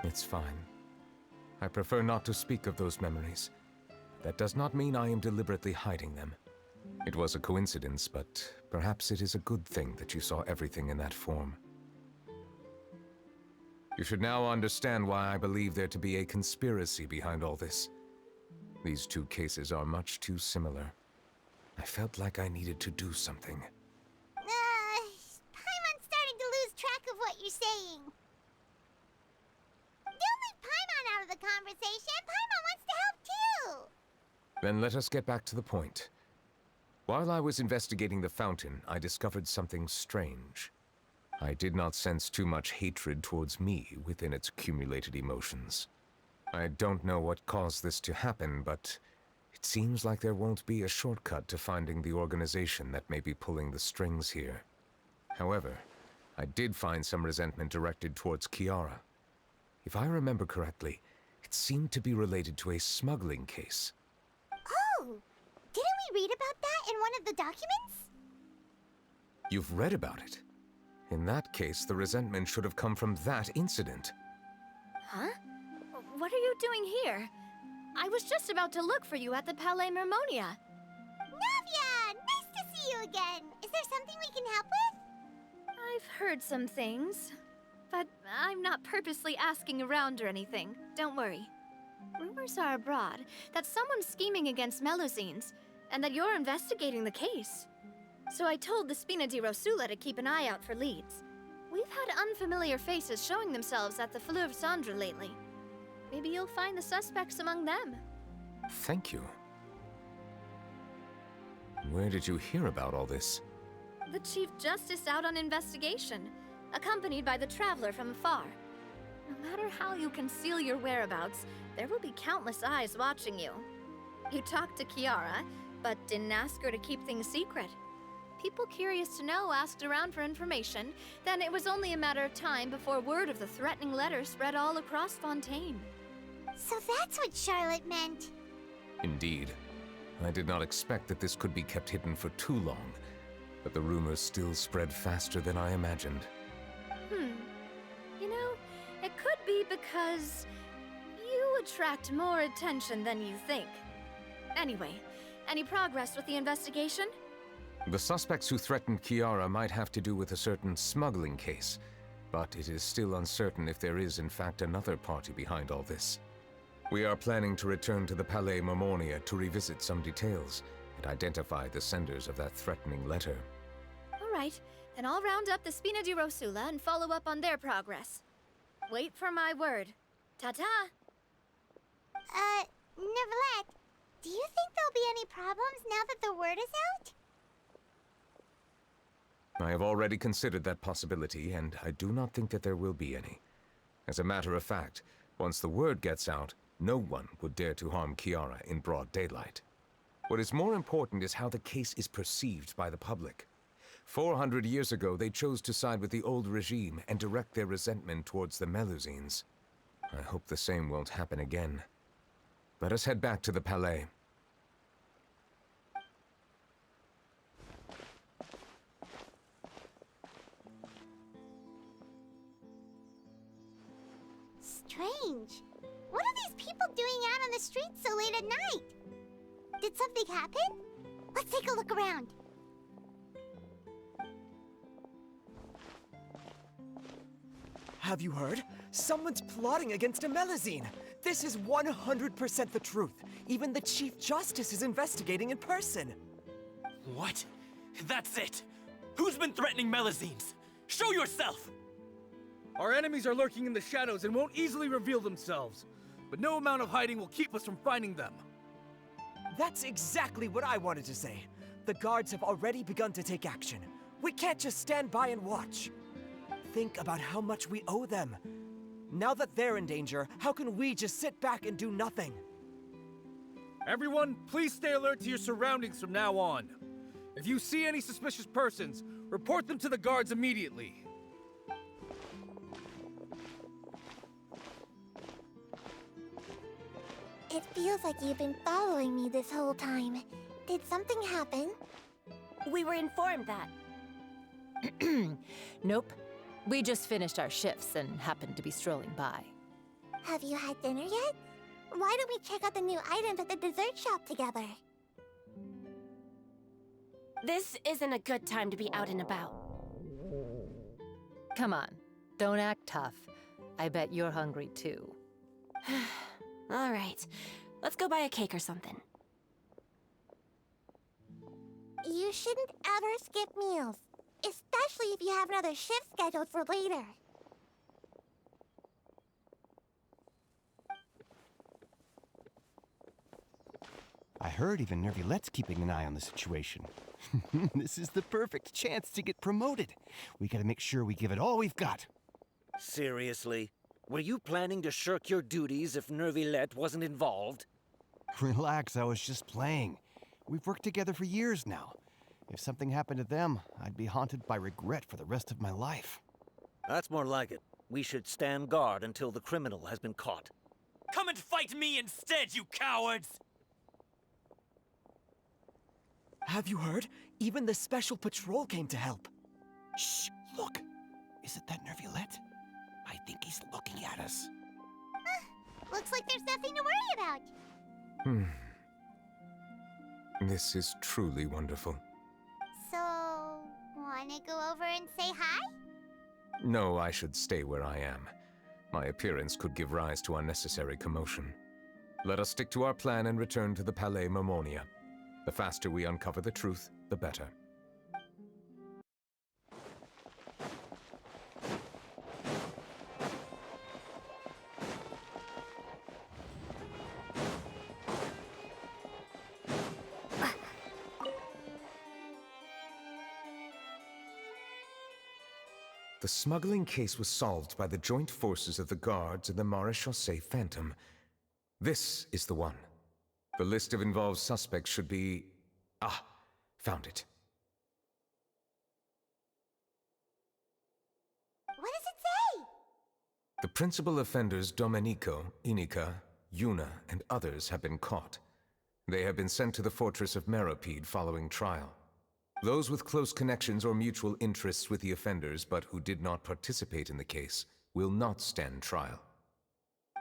It's fine. I prefer not to speak of those memories. That does not mean I am deliberately hiding them. It was a coincidence, but perhaps it is a good thing that you saw everything in that form. You should now understand why I believe there to be a conspiracy behind all this. These two cases are much too similar. I felt like I needed to do something. Paimon's starting to lose track of what you're saying. Don't leave Paimon out of the conversation. Paimon wants to help too. Then let us get back to the point. While I was investigating the fountain, I discovered something strange. I did not sense too much hatred towards me within its accumulated emotions. I don't know what caused this to happen, but it seems like there won't be a shortcut to finding the organization that may be pulling the strings here. However, I did find some resentment directed towards Kiara. If I remember correctly, it seemed to be related to a smuggling case. Oh! Didn't we read about that in one of the documents? You've read about it? In that case, the resentment should have come from that incident. Huh? What are you doing here? I was just about to look for you at the Palais Mermonia. Navia! Nice to see you again! Is there something we can help with? I've heard some things, but I'm not purposely asking around or anything. Don't worry. Rumors are abroad that someone's scheming against Melusines, and that you're investigating the case. So I told the Spina di Rosula to keep an eye out for leads. We've had unfamiliar faces showing themselves at the Fleuve Cendre lately. Maybe you'll find the suspects among them. Thank you. Where did you hear about all this? The Chief Justice out on investigation, accompanied by the Traveler from afar. No matter how you conceal your whereabouts, there will be countless eyes watching you. You talked to Kiara, but didn't ask her to keep things secret. People curious to know asked around for information, then it was only a matter of time before word of the threatening letter spread all across Fontaine. So that's what Charlotte meant. Indeed. I did not expect that this could be kept hidden for too long, but the rumors still spread faster than I imagined. You know, it could be because you attract more attention than you think. Anyway, any progress with the investigation? The suspects who threatened Kiara might have to do with a certain smuggling case, but it is still uncertain if there is in fact another party behind all this. We are planning to return to the Palais Mermonia to revisit some details and identify the senders of that threatening letter. All right, then I'll round up the Spina di Rosula and follow up on their progress. Wait for my word. Ta-ta! Neuvillette, do you think there'll be any problems now that the word is out? I have already considered that possibility, and I do not think that there will be any. As a matter of fact, once the word gets out, no one would dare to harm Kiara in broad daylight. What is more important is how the case is perceived by the public. 400 years ago, they chose to side with the old regime and direct their resentment towards the Melusines. I hope the same won't happen again. Let us head back to the Palais. strange. What are these people doing out on the streets so late at night? Did something happen? Let's take a look around. Have you heard? Someone's plotting against a Melazine. This is 100% the truth. Even the Chief Justice is investigating in person. What? That's it! Who's been threatening Melazines? Show yourself! Our enemies are lurking in the shadows and won't easily reveal themselves. But no amount of hiding will keep us from finding them. That's exactly what I wanted to say. The guards have already begun to take action. We can't just stand by and watch. Think about how much we owe them. Now that they're in danger, how can we just sit back and do nothing? Everyone, please stay alert to your surroundings from now on. If you see any suspicious persons, report them to the guards immediately. It feels like you've been following me this whole time. Did something happen? We were informed that. Nope. We just finished our shifts and happened to be strolling by. Have you had dinner yet? Why don't we check out the new items at the dessert shop together? This isn't a good time to be out and about. Come on, don't act tough. I bet you're hungry too. All right, let's go buy a cake or something. You shouldn't ever skip meals, especially if you have another shift scheduled for later. I heard even Neuvillette's keeping an eye on the situation. This is the perfect chance to get promoted. We gotta make sure we give it all we've got. Seriously? Were you planning to shirk your duties if Neuvillette wasn't involved? Relax, I was just playing. We've worked together for years now. If something happened to them, I'd be haunted by regret for the rest of my life. That's more like it. We should stand guard until the criminal has been caught. Come and fight me instead, you cowards! Have you heard? Even the Special Patrol came to help. Shh, look. Is it that Neuvillette? I think he's looking at us. Looks like there's nothing to worry about. This is truly wonderful. So, wanna go over and say hi? No, I should stay where I am. My appearance could give rise to unnecessary commotion. Let us stick to our plan and return to the Palais Mermonia. The faster we uncover the truth, the better. The smuggling case was solved by the joint forces of the guards and the Maréchaussée Phantom. This is the one. The list of involved suspects should be... Ah, found it. What does it say? The principal offenders Domenico, Inica, Yuna, and others have been caught. They have been sent to the fortress of Meropide following trial. Those with close connections or mutual interests with the offenders but who did not participate in the case will not stand trial.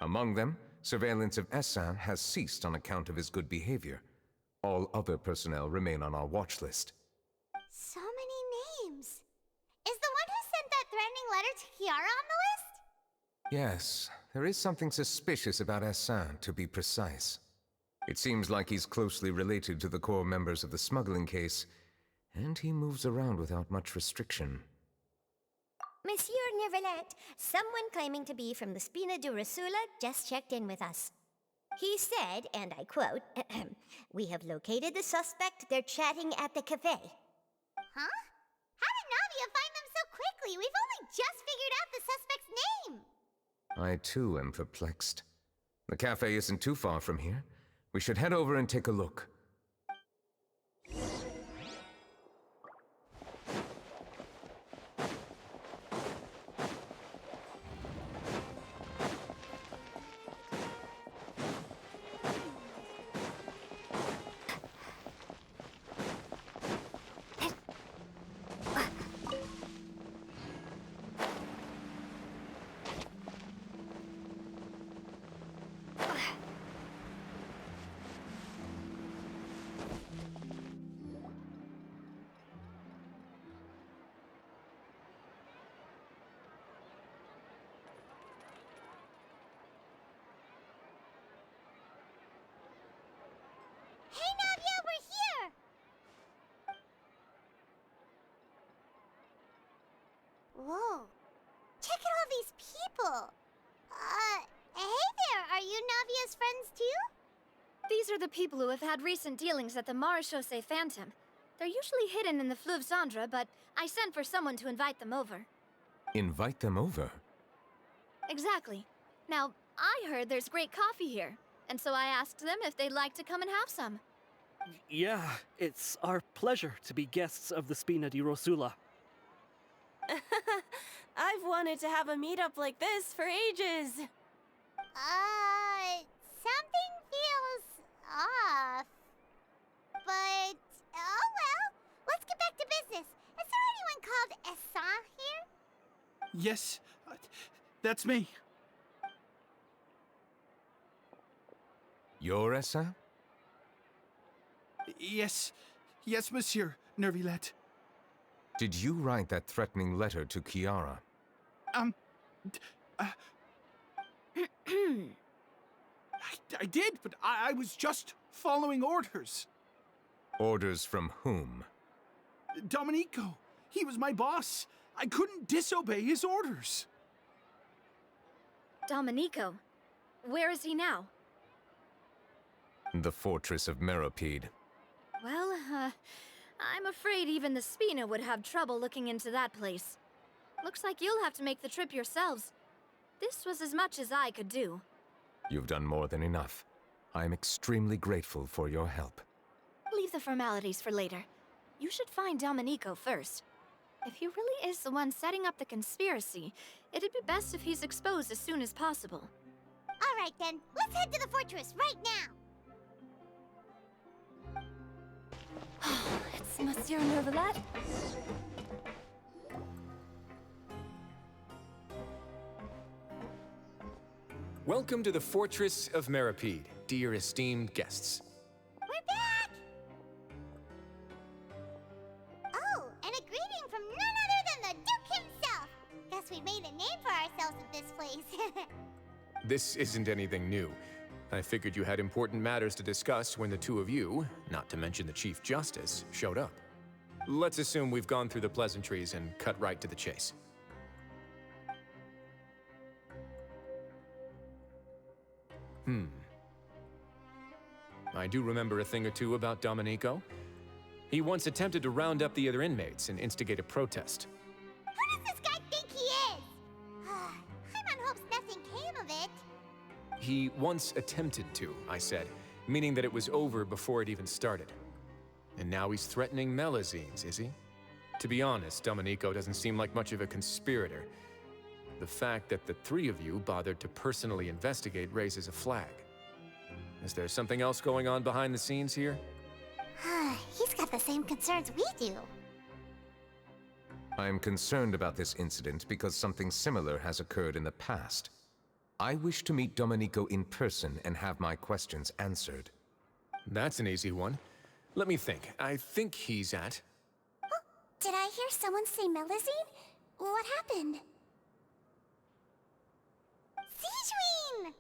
Among them, surveillance of Essin has ceased on account of his good behavior. All other personnel remain on our watch list. So many names. Is the one who sent that threatening letter to Kiara on the list? Yes, there is something suspicious about Essin, to be precise. It seems like he's closely related to the core members of the smuggling case, and he moves around without much restriction. Monsieur Neuvillette, someone claiming to be from the Spina de Rasula just checked in with us. He said, and I quote, "We have located the suspect. They're chatting at the cafe." Huh? How did Navia find them so quickly? We've only just figured out the suspect's name. I too am perplexed. The cafe isn't too far from here. We should head over and take a look. the people who have had recent dealings at the Marechaussee Phantom. They're usually hidden in the Fleuve Cendre, but I sent for someone to invite them over. Invite them over? Exactly. Now, I heard there's great coffee here, and so I asked them if they'd like to come and have some. Yeah, it's our pleasure to be guests of the Spina di Rosula. I've wanted to have a meetup like this for ages. Something feels off. But, oh well. Let's get back to business. Is there anyone called Essan here? Yes, that's me. You're Essa? Yes, Monsieur Neuvillette. Did you write that threatening letter to Kiara? I did, but I was just following orders. Orders from whom? Domenico. He was my boss. I couldn't disobey his orders. Domenico. Where is he now? The fortress of Meropide. Well, I'm afraid even the Spina would have trouble looking into that place. Looks like you'll have to make the trip yourselves. This was as much as I could do. You've done more than enough. I am extremely grateful for your help. Leave the formalities for later. You should find Domenico first. If he really is the one setting up the conspiracy, it'd be best if he's exposed as soon as possible. All right then, let's head to the fortress right now. It's Monsieur Neuvillette. Welcome to the Fortress of Meropide, dear esteemed guests. We're back! Oh, and a greeting from none other than the Duke himself! Guess we made a name for ourselves at this place. This isn't anything new. I figured you had important matters to discuss when the two of you, not to mention the Chief Justice, showed up. Let's assume we've gone through the pleasantries and cut right to the chase. I do remember a thing or two about Domenico. He once attempted to round up the other inmates and instigate a protest. Who does this guy think he is? Paimon hopes nothing came of it. He once attempted to, I said, meaning that it was over before it even started. And now he's threatening Melazines, is he? To be honest, Domenico doesn't seem like much of a conspirator. The fact that the three of you bothered to personally investigate raises a flag. Is there something else going on behind the scenes here? He's got the same concerns we do. I am concerned about this incident because something similar has occurred in the past. I wish to meet Domenico in person and have my questions answered. That's an easy one. Let me think. I think he's at... Oh, did I hear someone say Melazine? What happened? Sigewine!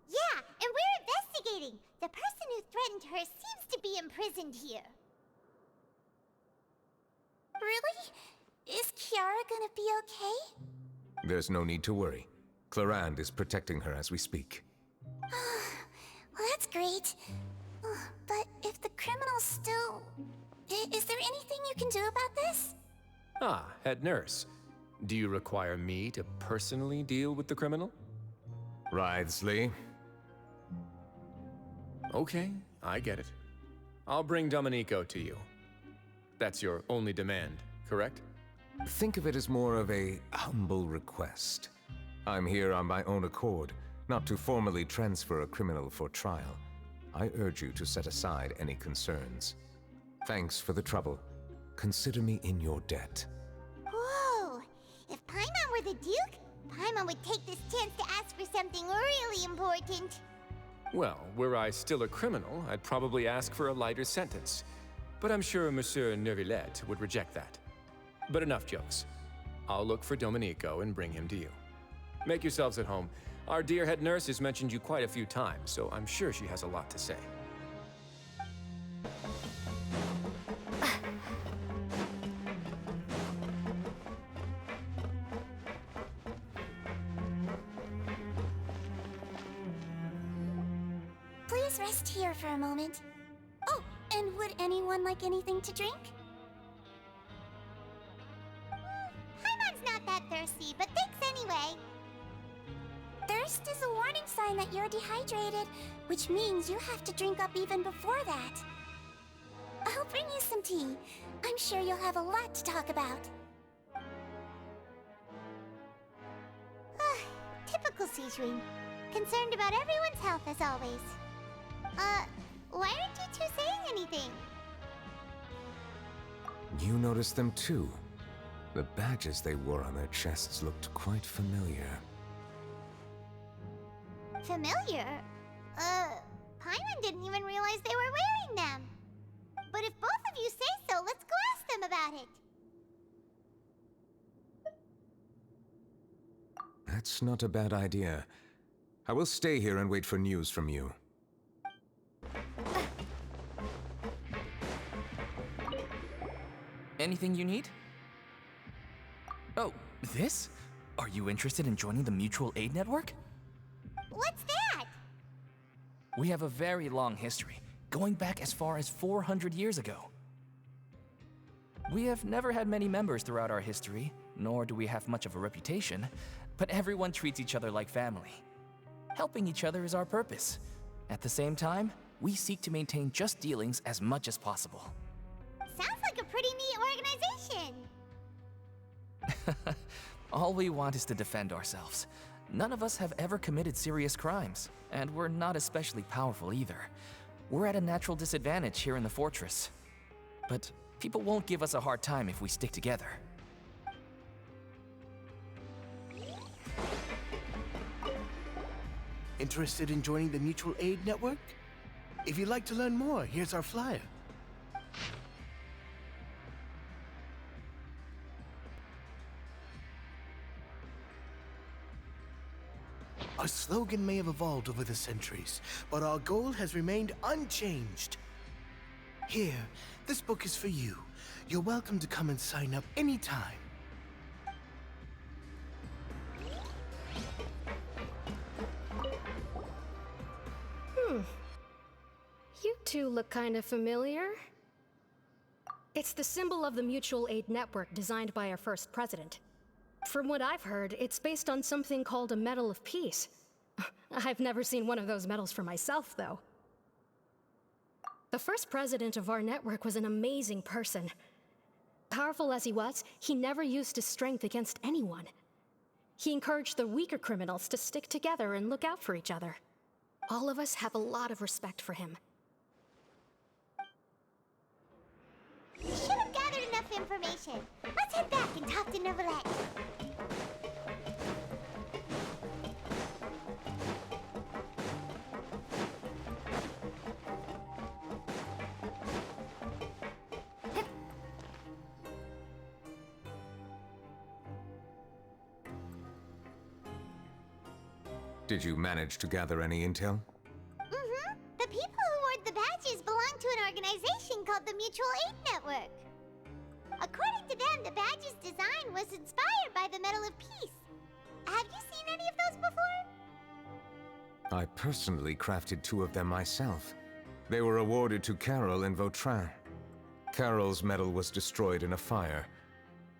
Yeah, and we're investigating. The person who threatened her seems to be imprisoned here. Really? Is Kiara gonna be okay? There's no need to worry. Clarande is protecting her as we speak. Well, that's great. But if the criminal's still... Is there anything you can do about this? Ah, head nurse. Do you require me to personally deal with the criminal? Wriothesley. Okay, I get it. I'll bring Domenico to you. That's your only demand, correct? Think of it as more of a humble request. I'm here on my own accord, not to formally transfer a criminal for trial. I urge you to set aside any concerns. Thanks for the trouble. Consider me in your debt. Whoa! If Paimon were the Duke, Paimon would take this chance to ask for something really important. Well, were I still a criminal, I'd probably ask for a lighter sentence. But I'm sure Monsieur Neuvillette would reject that. But enough jokes. I'll look for Domenico and bring him to you. Make yourselves at home. Our dear head nurse has mentioned you quite a few times, so I'm sure she has a lot to say. rest here for a moment. Oh, and would anyone like anything to drink? Paimon's not that thirsty, but thanks anyway. Thirst is a warning sign that you're dehydrated, which means you have to drink up even before that. I'll bring you some tea. I'm sure you'll have a lot to talk about. Typical Sejuin. Concerned about everyone's health as always. Why aren't you two saying anything? You noticed them too. The badges they wore on their chests looked quite familiar. Familiar? Paimon didn't even realize they were wearing them. But if both of you say so, let's go ask them about it. That's not a bad idea. I will stay here and wait for news from you. Anything you need? Oh, this? Are you interested in joining the Mutual Aid Network? What's that? We have a very long history, going back as far as 400 years ago. We have never had many members throughout our history, nor do we have much of a reputation, but everyone treats each other like family. Helping each other is our purpose. At the same time, we seek to maintain just dealings as much as possible. Sounds like a pretty neat organization. All we want is to defend ourselves. None of us have ever committed serious crimes, and we're not especially powerful either. We're at a natural disadvantage here in the fortress. But people won't give us a hard time if we stick together. Interested in joining the Mutual Aid Network? If you'd like to learn more, here's our flyer. Our slogan may have evolved over the centuries, but our goal has remained unchanged. Here, this book is for you. You're welcome to come and sign up anytime. You two look kind of familiar. It's the symbol of the Mutual Aid Network designed by our first president. From what I've heard, it's based on something called a Medal of Peace. I've never seen one of those medals for myself, though. The first president of our network was an amazing person. Powerful as he was, he never used his strength against anyone. He encouraged the weaker criminals to stick together and look out for each other. All of us have a lot of respect for him. We should have gathered enough information. Let's head back and talk to Neuvillette. Did you manage to gather any intel? The people who wore the badges belong to an organization called the Mutual Aid Network. According to them, the badge's design was inspired by the Medal of Peace. Have you seen any of those before? I personally crafted 2 of them myself. They were awarded to Carol and Vautrin. Carol's medal was destroyed in a fire.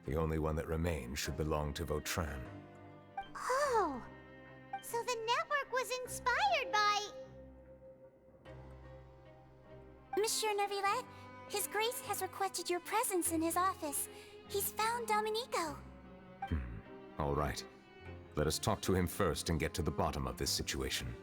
The only one that remained should belong to Vautrin. Oh, so the network was inspired by... Monsieur Neuvillette, His Grace has requested your presence in his office. He's found Domenico. All right. Let us talk to him first and get to the bottom of this situation.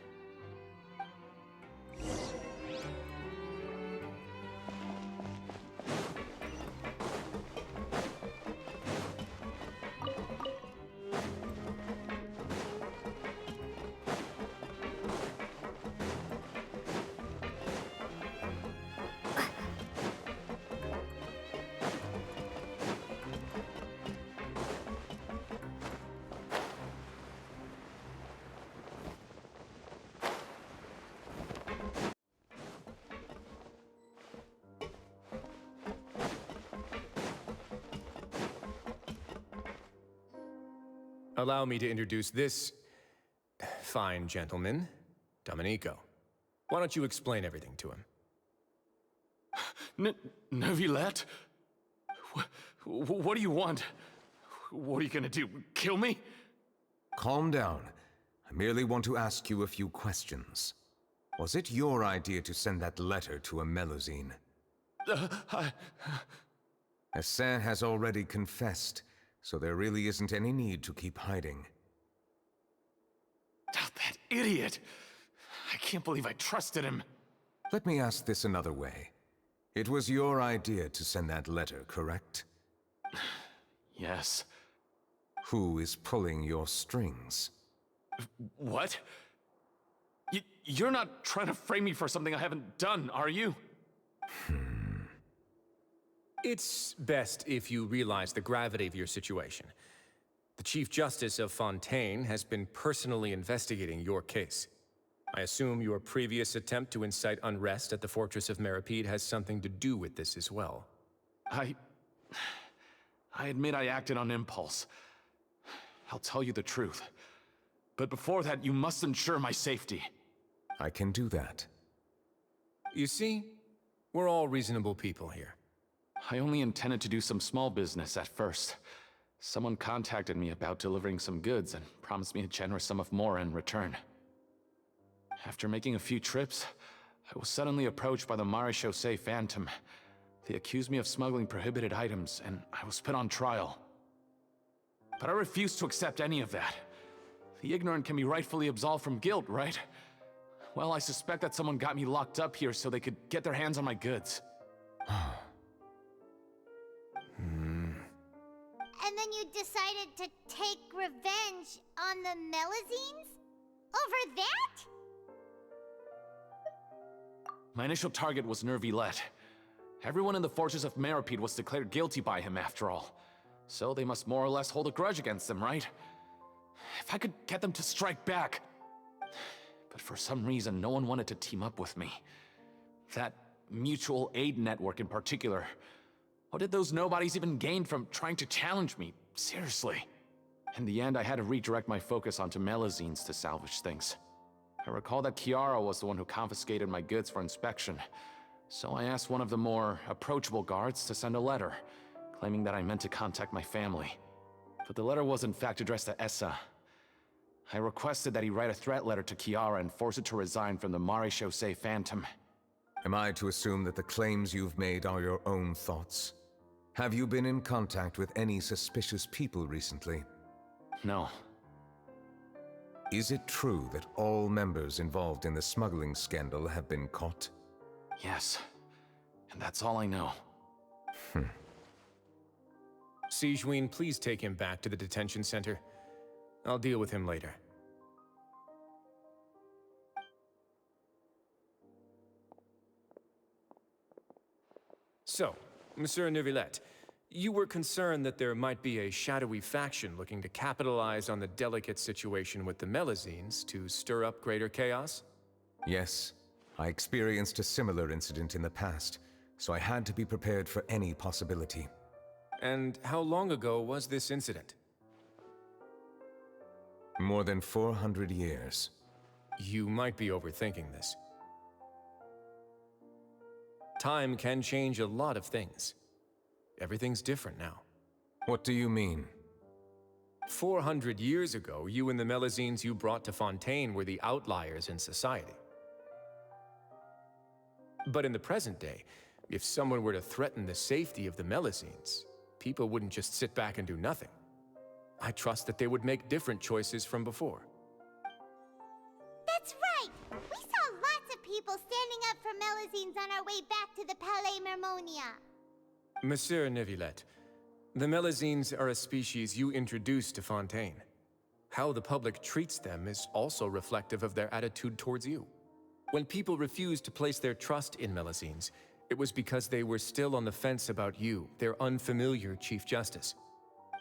Allow me to introduce this fine gentleman, Domenico. Why don't you explain everything to him? Neuvillette? What do you want? What are you gonna do? Kill me? Calm down. I merely want to ask you a few questions. Was it your idea to send that letter to a Melusine? Hassan has already confessed, so there really isn't any need to keep hiding. That idiot! I can't believe I trusted him. Let me ask this another way. It was your idea to send that letter, correct? Yes. Who is pulling your strings? What? You're not trying to frame me for something I haven't done, are you? It's best if you realize the gravity of your situation. The Chief Justice of Fontaine has been personally investigating your case. I assume your previous attempt to incite unrest at the Fortress of Meripede has something to do with this as well. I admit I acted on impulse. I'll tell you the truth. But before that, you must ensure my safety. I can do that. You see, we're all reasonable people here. I only intended to do some small business at first. Someone contacted me about delivering some goods and promised me a generous sum of more in return. After making a few trips, I was suddenly approached by the Marechaussee Phantom. They accused me of smuggling prohibited items, and I was put on trial. But I refused to accept any of that. The ignorant can be rightfully absolved from guilt, right? Well, I suspect that someone got me locked up here so they could get their hands on my goods. And then you decided to take revenge on the Melusines? Over that? My initial target was Neuvillette. Everyone in the Fortress of Meripede was declared guilty by him after all. So they must more or less hold a grudge against him, right? If I could get them to strike back. But for some reason, no one wanted to team up with me. That mutual aid network in particular. What did those nobodies even gain from trying to challenge me? Seriously. In the end, I had to redirect my focus onto Melusines to salvage things. I recall that Chiara was the one who confiscated my goods for inspection, so I asked one of the more approachable guards to send a letter, claiming that I meant to contact my family. But the letter was in fact addressed to Essa. I requested that he write a threat letter to Chiara and force it to resign from the Marechaussee Phantom. Am I to assume that the claims you've made are your own thoughts? Have you been in contact with any suspicious people recently? No. Is it true that all members involved in the smuggling scandal have been caught? Yes. And that's all I know. Sigewinne, please take him back to the detention center. I'll deal with him later. So, Monsieur Neuvillette, you were concerned that there might be a shadowy faction looking to capitalize on the delicate situation with the Melusines to stir up greater chaos? Yes. I experienced a similar incident in the past, so I had to be prepared for any possibility. And how long ago was this incident? More than 400 years. You might be overthinking this. Time can change a lot of things. Everything's different now. What do you mean? 400 years ago, you and the Melusines you brought to Fontaine were the outliers in society. But in the present day, if someone were to threaten the safety of the Melusines, people wouldn't just sit back and do nothing. I trust that they would make different choices from before. That's right! We saw lots of people standing up for Melusines on our way back to the Palais Mermonia. Monsieur Neuvillette, the Melusines are a species you introduced to Fontaine. How the public treats them is also reflective of their attitude towards you. When people refused to place their trust in Melusines, it was because they were still on the fence about you, their unfamiliar Chief Justice.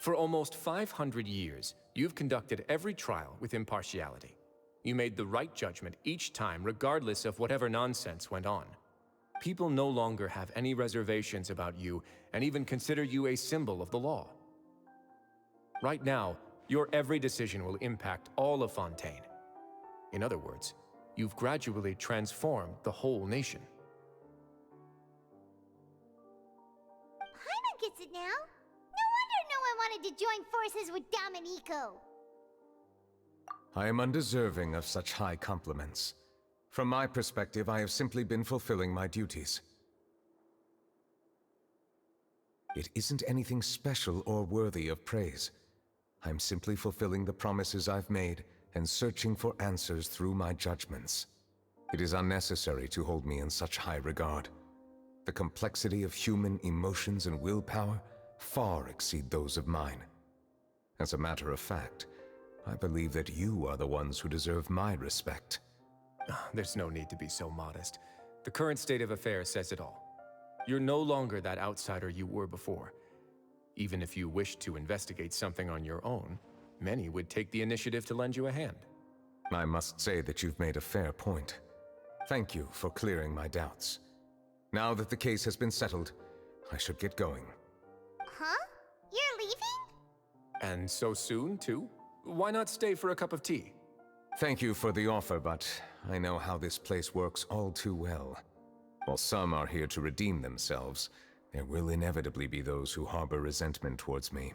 For almost 500 years, you've conducted every trial with impartiality. You made the right judgment each time, regardless of whatever nonsense went on. People no longer have any reservations about you and even consider you a symbol of the law. Right now, your every decision will impact all of Fontaine. In other words, you've gradually transformed the whole nation. Paimon gets it now. No wonder no one wanted to join forces with Domenico. I am undeserving of such high compliments. From my perspective, I have simply been fulfilling my duties. It isn't anything special or worthy of praise. I'm simply fulfilling the promises I've made and searching for answers through my judgments. It is unnecessary to hold me in such high regard. The complexity of human emotions and willpower far exceed those of mine. As a matter of fact, I believe that you are the ones who deserve my respect. There's no need to be so modest. The current state of affairs says it all. You're no longer that outsider you were before. Even if you wished to investigate something on your own, many would take the initiative to lend you a hand. I must say that you've made a fair point. Thank you for clearing my doubts. Now that the case has been settled, I should get going. Huh? You're leaving? And so soon, too? Why not stay for a cup of tea? Thank you for the offer, but I know how this place works all too well. While some are here to redeem themselves, there will inevitably be those who harbor resentment towards me.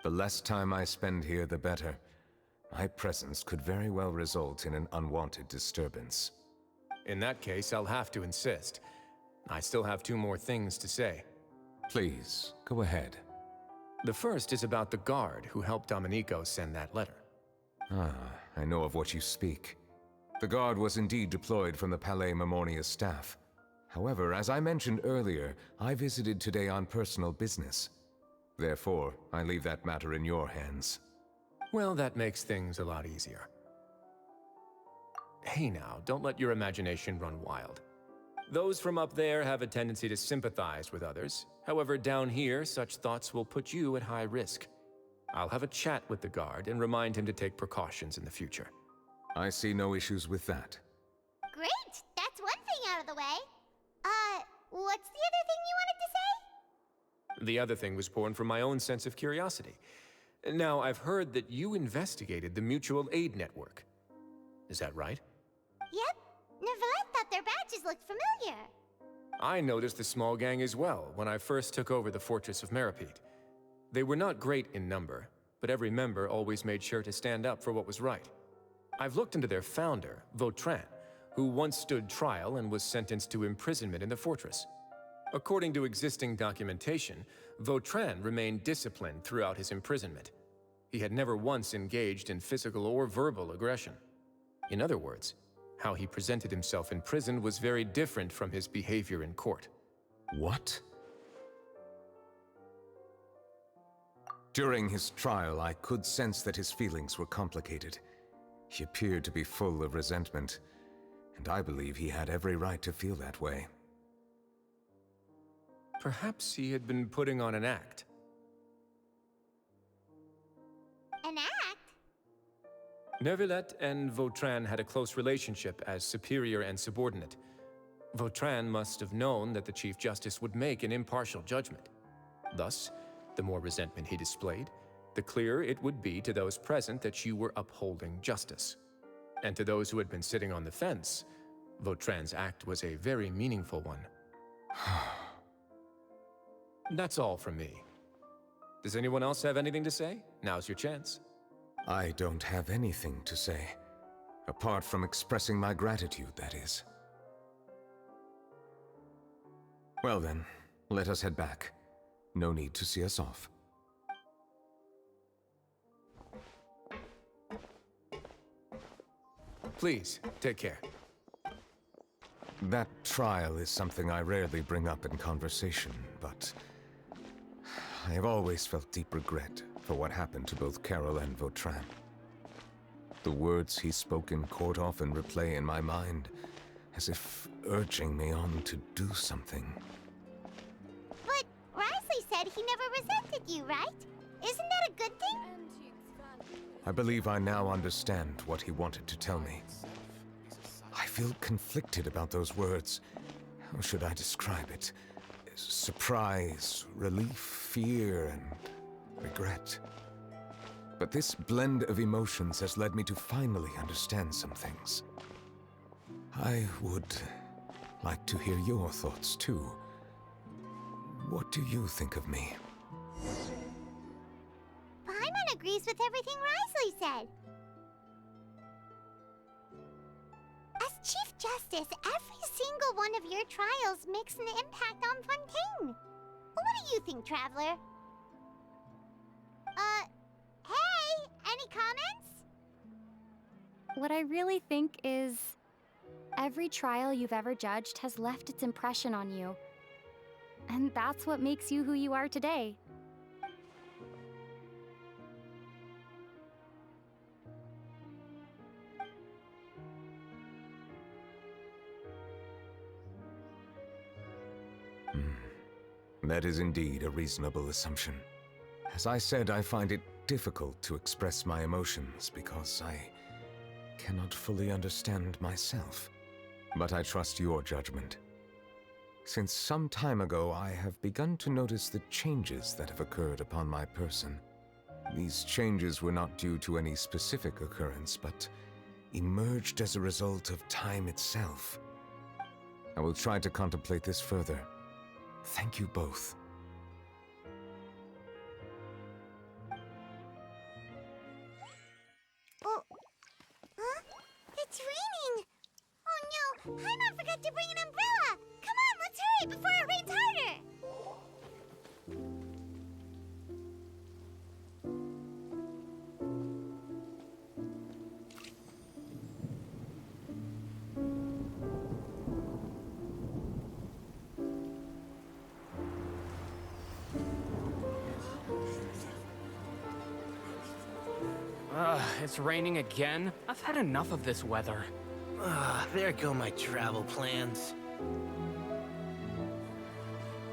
The less time I spend here, the better. My presence could very well result in an unwanted disturbance. In that case, I'll have to insist. I still have 2 more things to say. Please, go ahead. The first is about the guard who helped Domenico send that letter. Ah, I know of what you speak. The guard was indeed deployed from the Palais Mermonia's staff. However, as I mentioned earlier, I visited today on personal business. Therefore, I leave that matter in your hands. Well, that makes things a lot easier. Hey now, don't let your imagination run wild. Those from up there have a tendency to sympathize with others. However, down here, such thoughts will put you at high risk. I'll have a chat with the guard and remind him to take precautions in the future. I see no issues with that. Great! That's one thing out of the way. What's the other thing you wanted to say? The other thing was born from my own sense of curiosity. Now, I've heard that you investigated the mutual aid network. Is that right? Yep. Neuvillette thought their badges looked familiar. I noticed the small gang as well when I first took over the Fortress of Meripede. They were not great in number, but every member always made sure to stand up for what was right. I've looked into their founder, Vautrin, who once stood trial and was sentenced to imprisonment in the fortress. According to existing documentation, Vautrin remained disciplined throughout his imprisonment. He had never once engaged in physical or verbal aggression. In other words, how he presented himself in prison was very different from his behavior in court. What? During his trial, I could sense that his feelings were complicated. He appeared to be full of resentment, and I believe he had every right to feel that way. Perhaps he had been putting on an act. An act? Neuvillette and Vautrin had a close relationship as superior and subordinate. Vautrin must have known that the Chief Justice would make an impartial judgment. Thus, the more resentment he displayed, the clearer it would be to those present that you were upholding justice. And to those who had been sitting on the fence, Vautrin's act was a very meaningful one. That's all from me. Does anyone else have anything to say? Now's your chance. I don't have anything to say. Apart from expressing my gratitude, that is. Well then, let us head back. No need to see us off. Please, take care. That trial is something I rarely bring up in conversation, but I have always felt deep regret for what happened to both Carol and Vautrin. The words he spoke in court often replay in my mind, as if urging me on to do something. But Risley said he never resented you, right? Isn't that a good thing? I believe I now understand what he wanted to tell me. I feel conflicted about those words. How should I describe it? Surprise, relief, fear, and regret. But this blend of emotions has led me to finally understand some things. I would like to hear your thoughts, too. What do you think of me? Paimon agrees with everything Risley said. As Chief Justice, every single one of your trials makes an impact on Fontaine. What do you think, Traveler? Hey, any comments? What I really think is, every trial you've ever judged has left its impression on you. And that's what makes you who you are today. That is indeed a reasonable assumption. As I said, I find it difficult to express my emotions because I cannot fully understand myself. But I trust your judgment. Since some time ago, I have begun to notice the changes that have occurred upon my person. These changes were not due to any specific occurrence, but emerged as a result of time itself. I will try to contemplate this further. Thank you both. Oh, huh? It's raining! Oh no, Paimon forgot to bring an umbrella! Come on, let's hurry before it rains harder! It's raining again? I've had enough of this weather. There go my travel plans.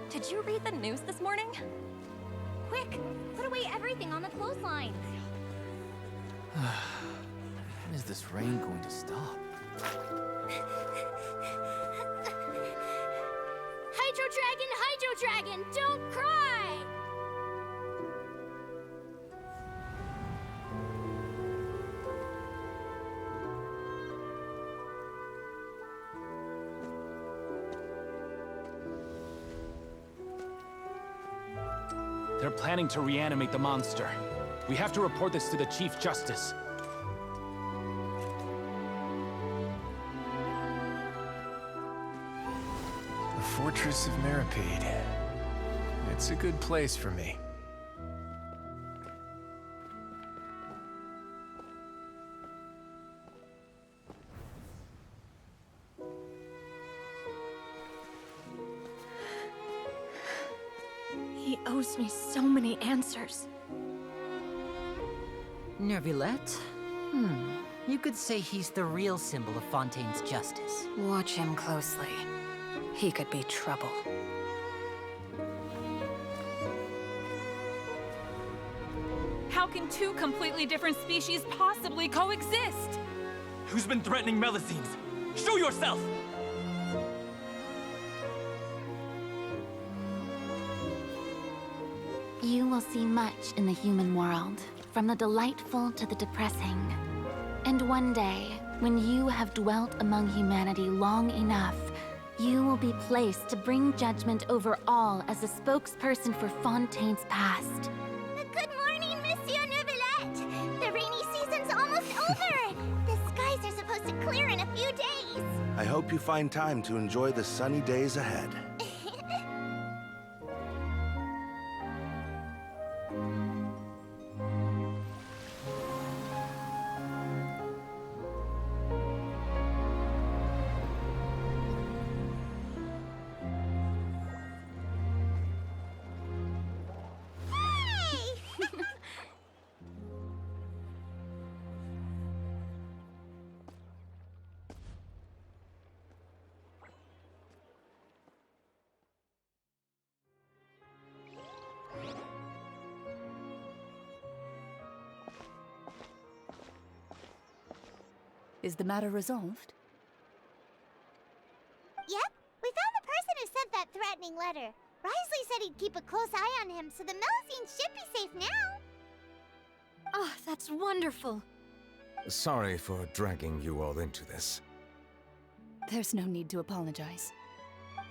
Did you read the news this morning? Quick, put away everything on the clothesline. When is this rain going to stop? Hydro Dragon, don't cry! They're planning to reanimate the monster. We have to report this to the Chief Justice. The Fortress of Meripede. It's a good place for me. He owes me so many answers. Neuvillette? You could say he's the real symbol of Fontaine's justice. Watch him closely. He could be trouble. How can two completely different species possibly coexist? Who's been threatening Melusines? Show yourself! You will see much in the human world, from the delightful to the depressing. And one day, when you have dwelt among humanity long enough, you will be placed to bring judgment over all as a spokesperson for Fontaine's past. Good morning, Monsieur Neuvillette! The rainy season's almost over! The skies are supposed to clear in a few days! I hope you find time to enjoy the sunny days ahead. Is the matter resolved? Yep, we found the person who sent that threatening letter. Risley said he'd keep a close eye on him, so the Melusines should be safe now. Oh, that's wonderful. Sorry for dragging you all into this. There's no need to apologize.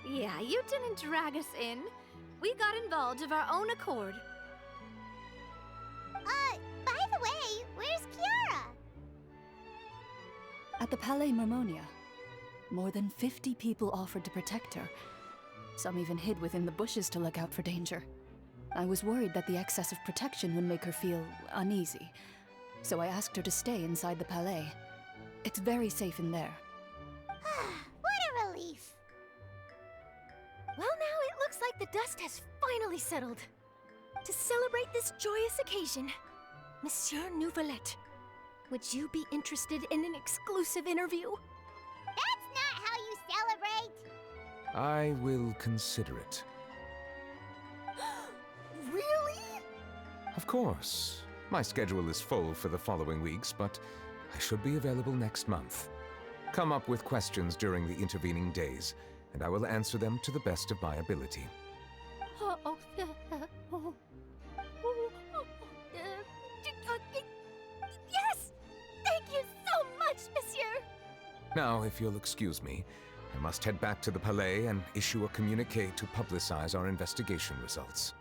Yeah, you didn't drag us in. We got involved of our own accord. By the way, where's Kiara? At the Palais Mermonia, more than 50 people offered to protect her. Some even hid within the bushes to look out for danger. I was worried that the excess of protection would make her feel uneasy, so I asked her to stay inside the Palais. It's very safe in there. What a relief. Well, now it looks like the dust has finally settled. To celebrate this joyous occasion, Monsieur Neuvillette, would you be interested in an exclusive interview? That's not how you celebrate. I will consider it. Really? Of course. My schedule is full for the following weeks, but I should be available next month. Come up with questions during the intervening days, and I will answer them to the best of my ability. Yes! Thank you so much, Monsieur! Now, if you'll excuse me, I must head back to the Palais and issue a communique to publicize our investigation results.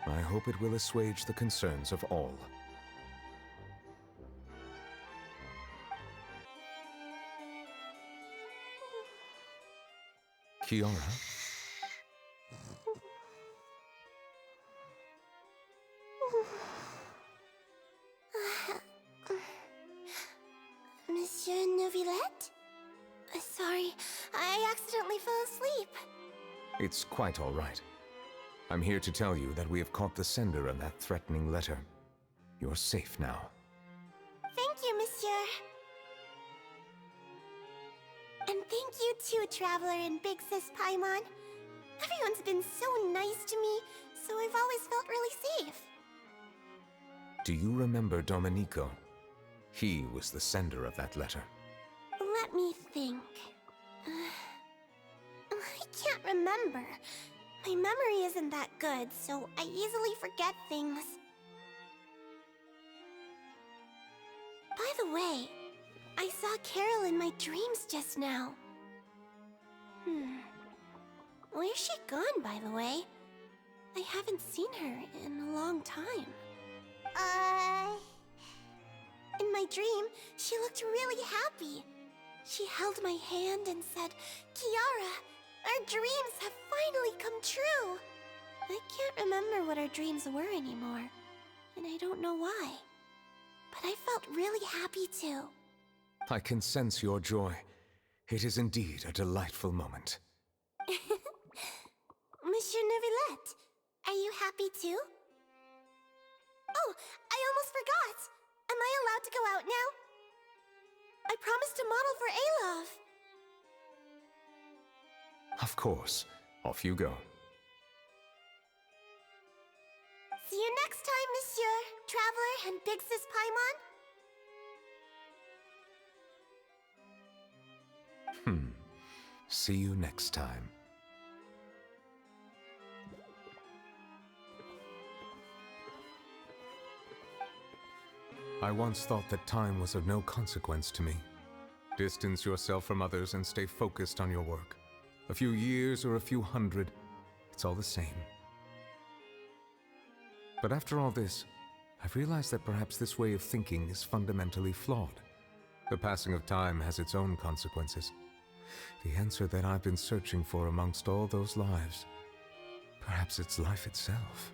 I hope it will assuage the concerns of all. Kiara? Monsieur Neuvillette? Sorry, I accidentally fell asleep. It's quite all right. I'm here to tell you that we have caught the sender of that threatening letter. You're safe now. Thank you, Monsieur. And thank you too, Traveler and Big Sis Paimon. Everyone's been so nice to me, so I've always felt really safe. Do you remember Domenico? He was the sender of that letter. Let me think. I can't remember. My memory isn't that good, so I easily forget things. By the way, I saw Carol in my dreams just now. Where's she gone, by the way? I haven't seen her in a long time. In my dream, she looked really happy. She held my hand and said, "Kiara, our dreams have finally come true." I can't remember what our dreams were anymore, and I don't know why. But I felt really happy too. I can sense your joy. It is indeed a delightful moment. Monsieur Neuvillette, are you happy too? Oh, I almost forgot! Am I allowed to go out now? I promised to model for Alov. Of course. Off you go. See you next time, Monsieur, Traveler, and Big Sis Paimon. See you next time. I once thought that time was of no consequence to me. Distance yourself from others and stay focused on your work. A few years or a few hundred, it's all the same. But after all this, I've realized that perhaps this way of thinking is fundamentally flawed. The passing of time has its own consequences. The answer that I've been searching for amongst all those lives, perhaps it's life itself.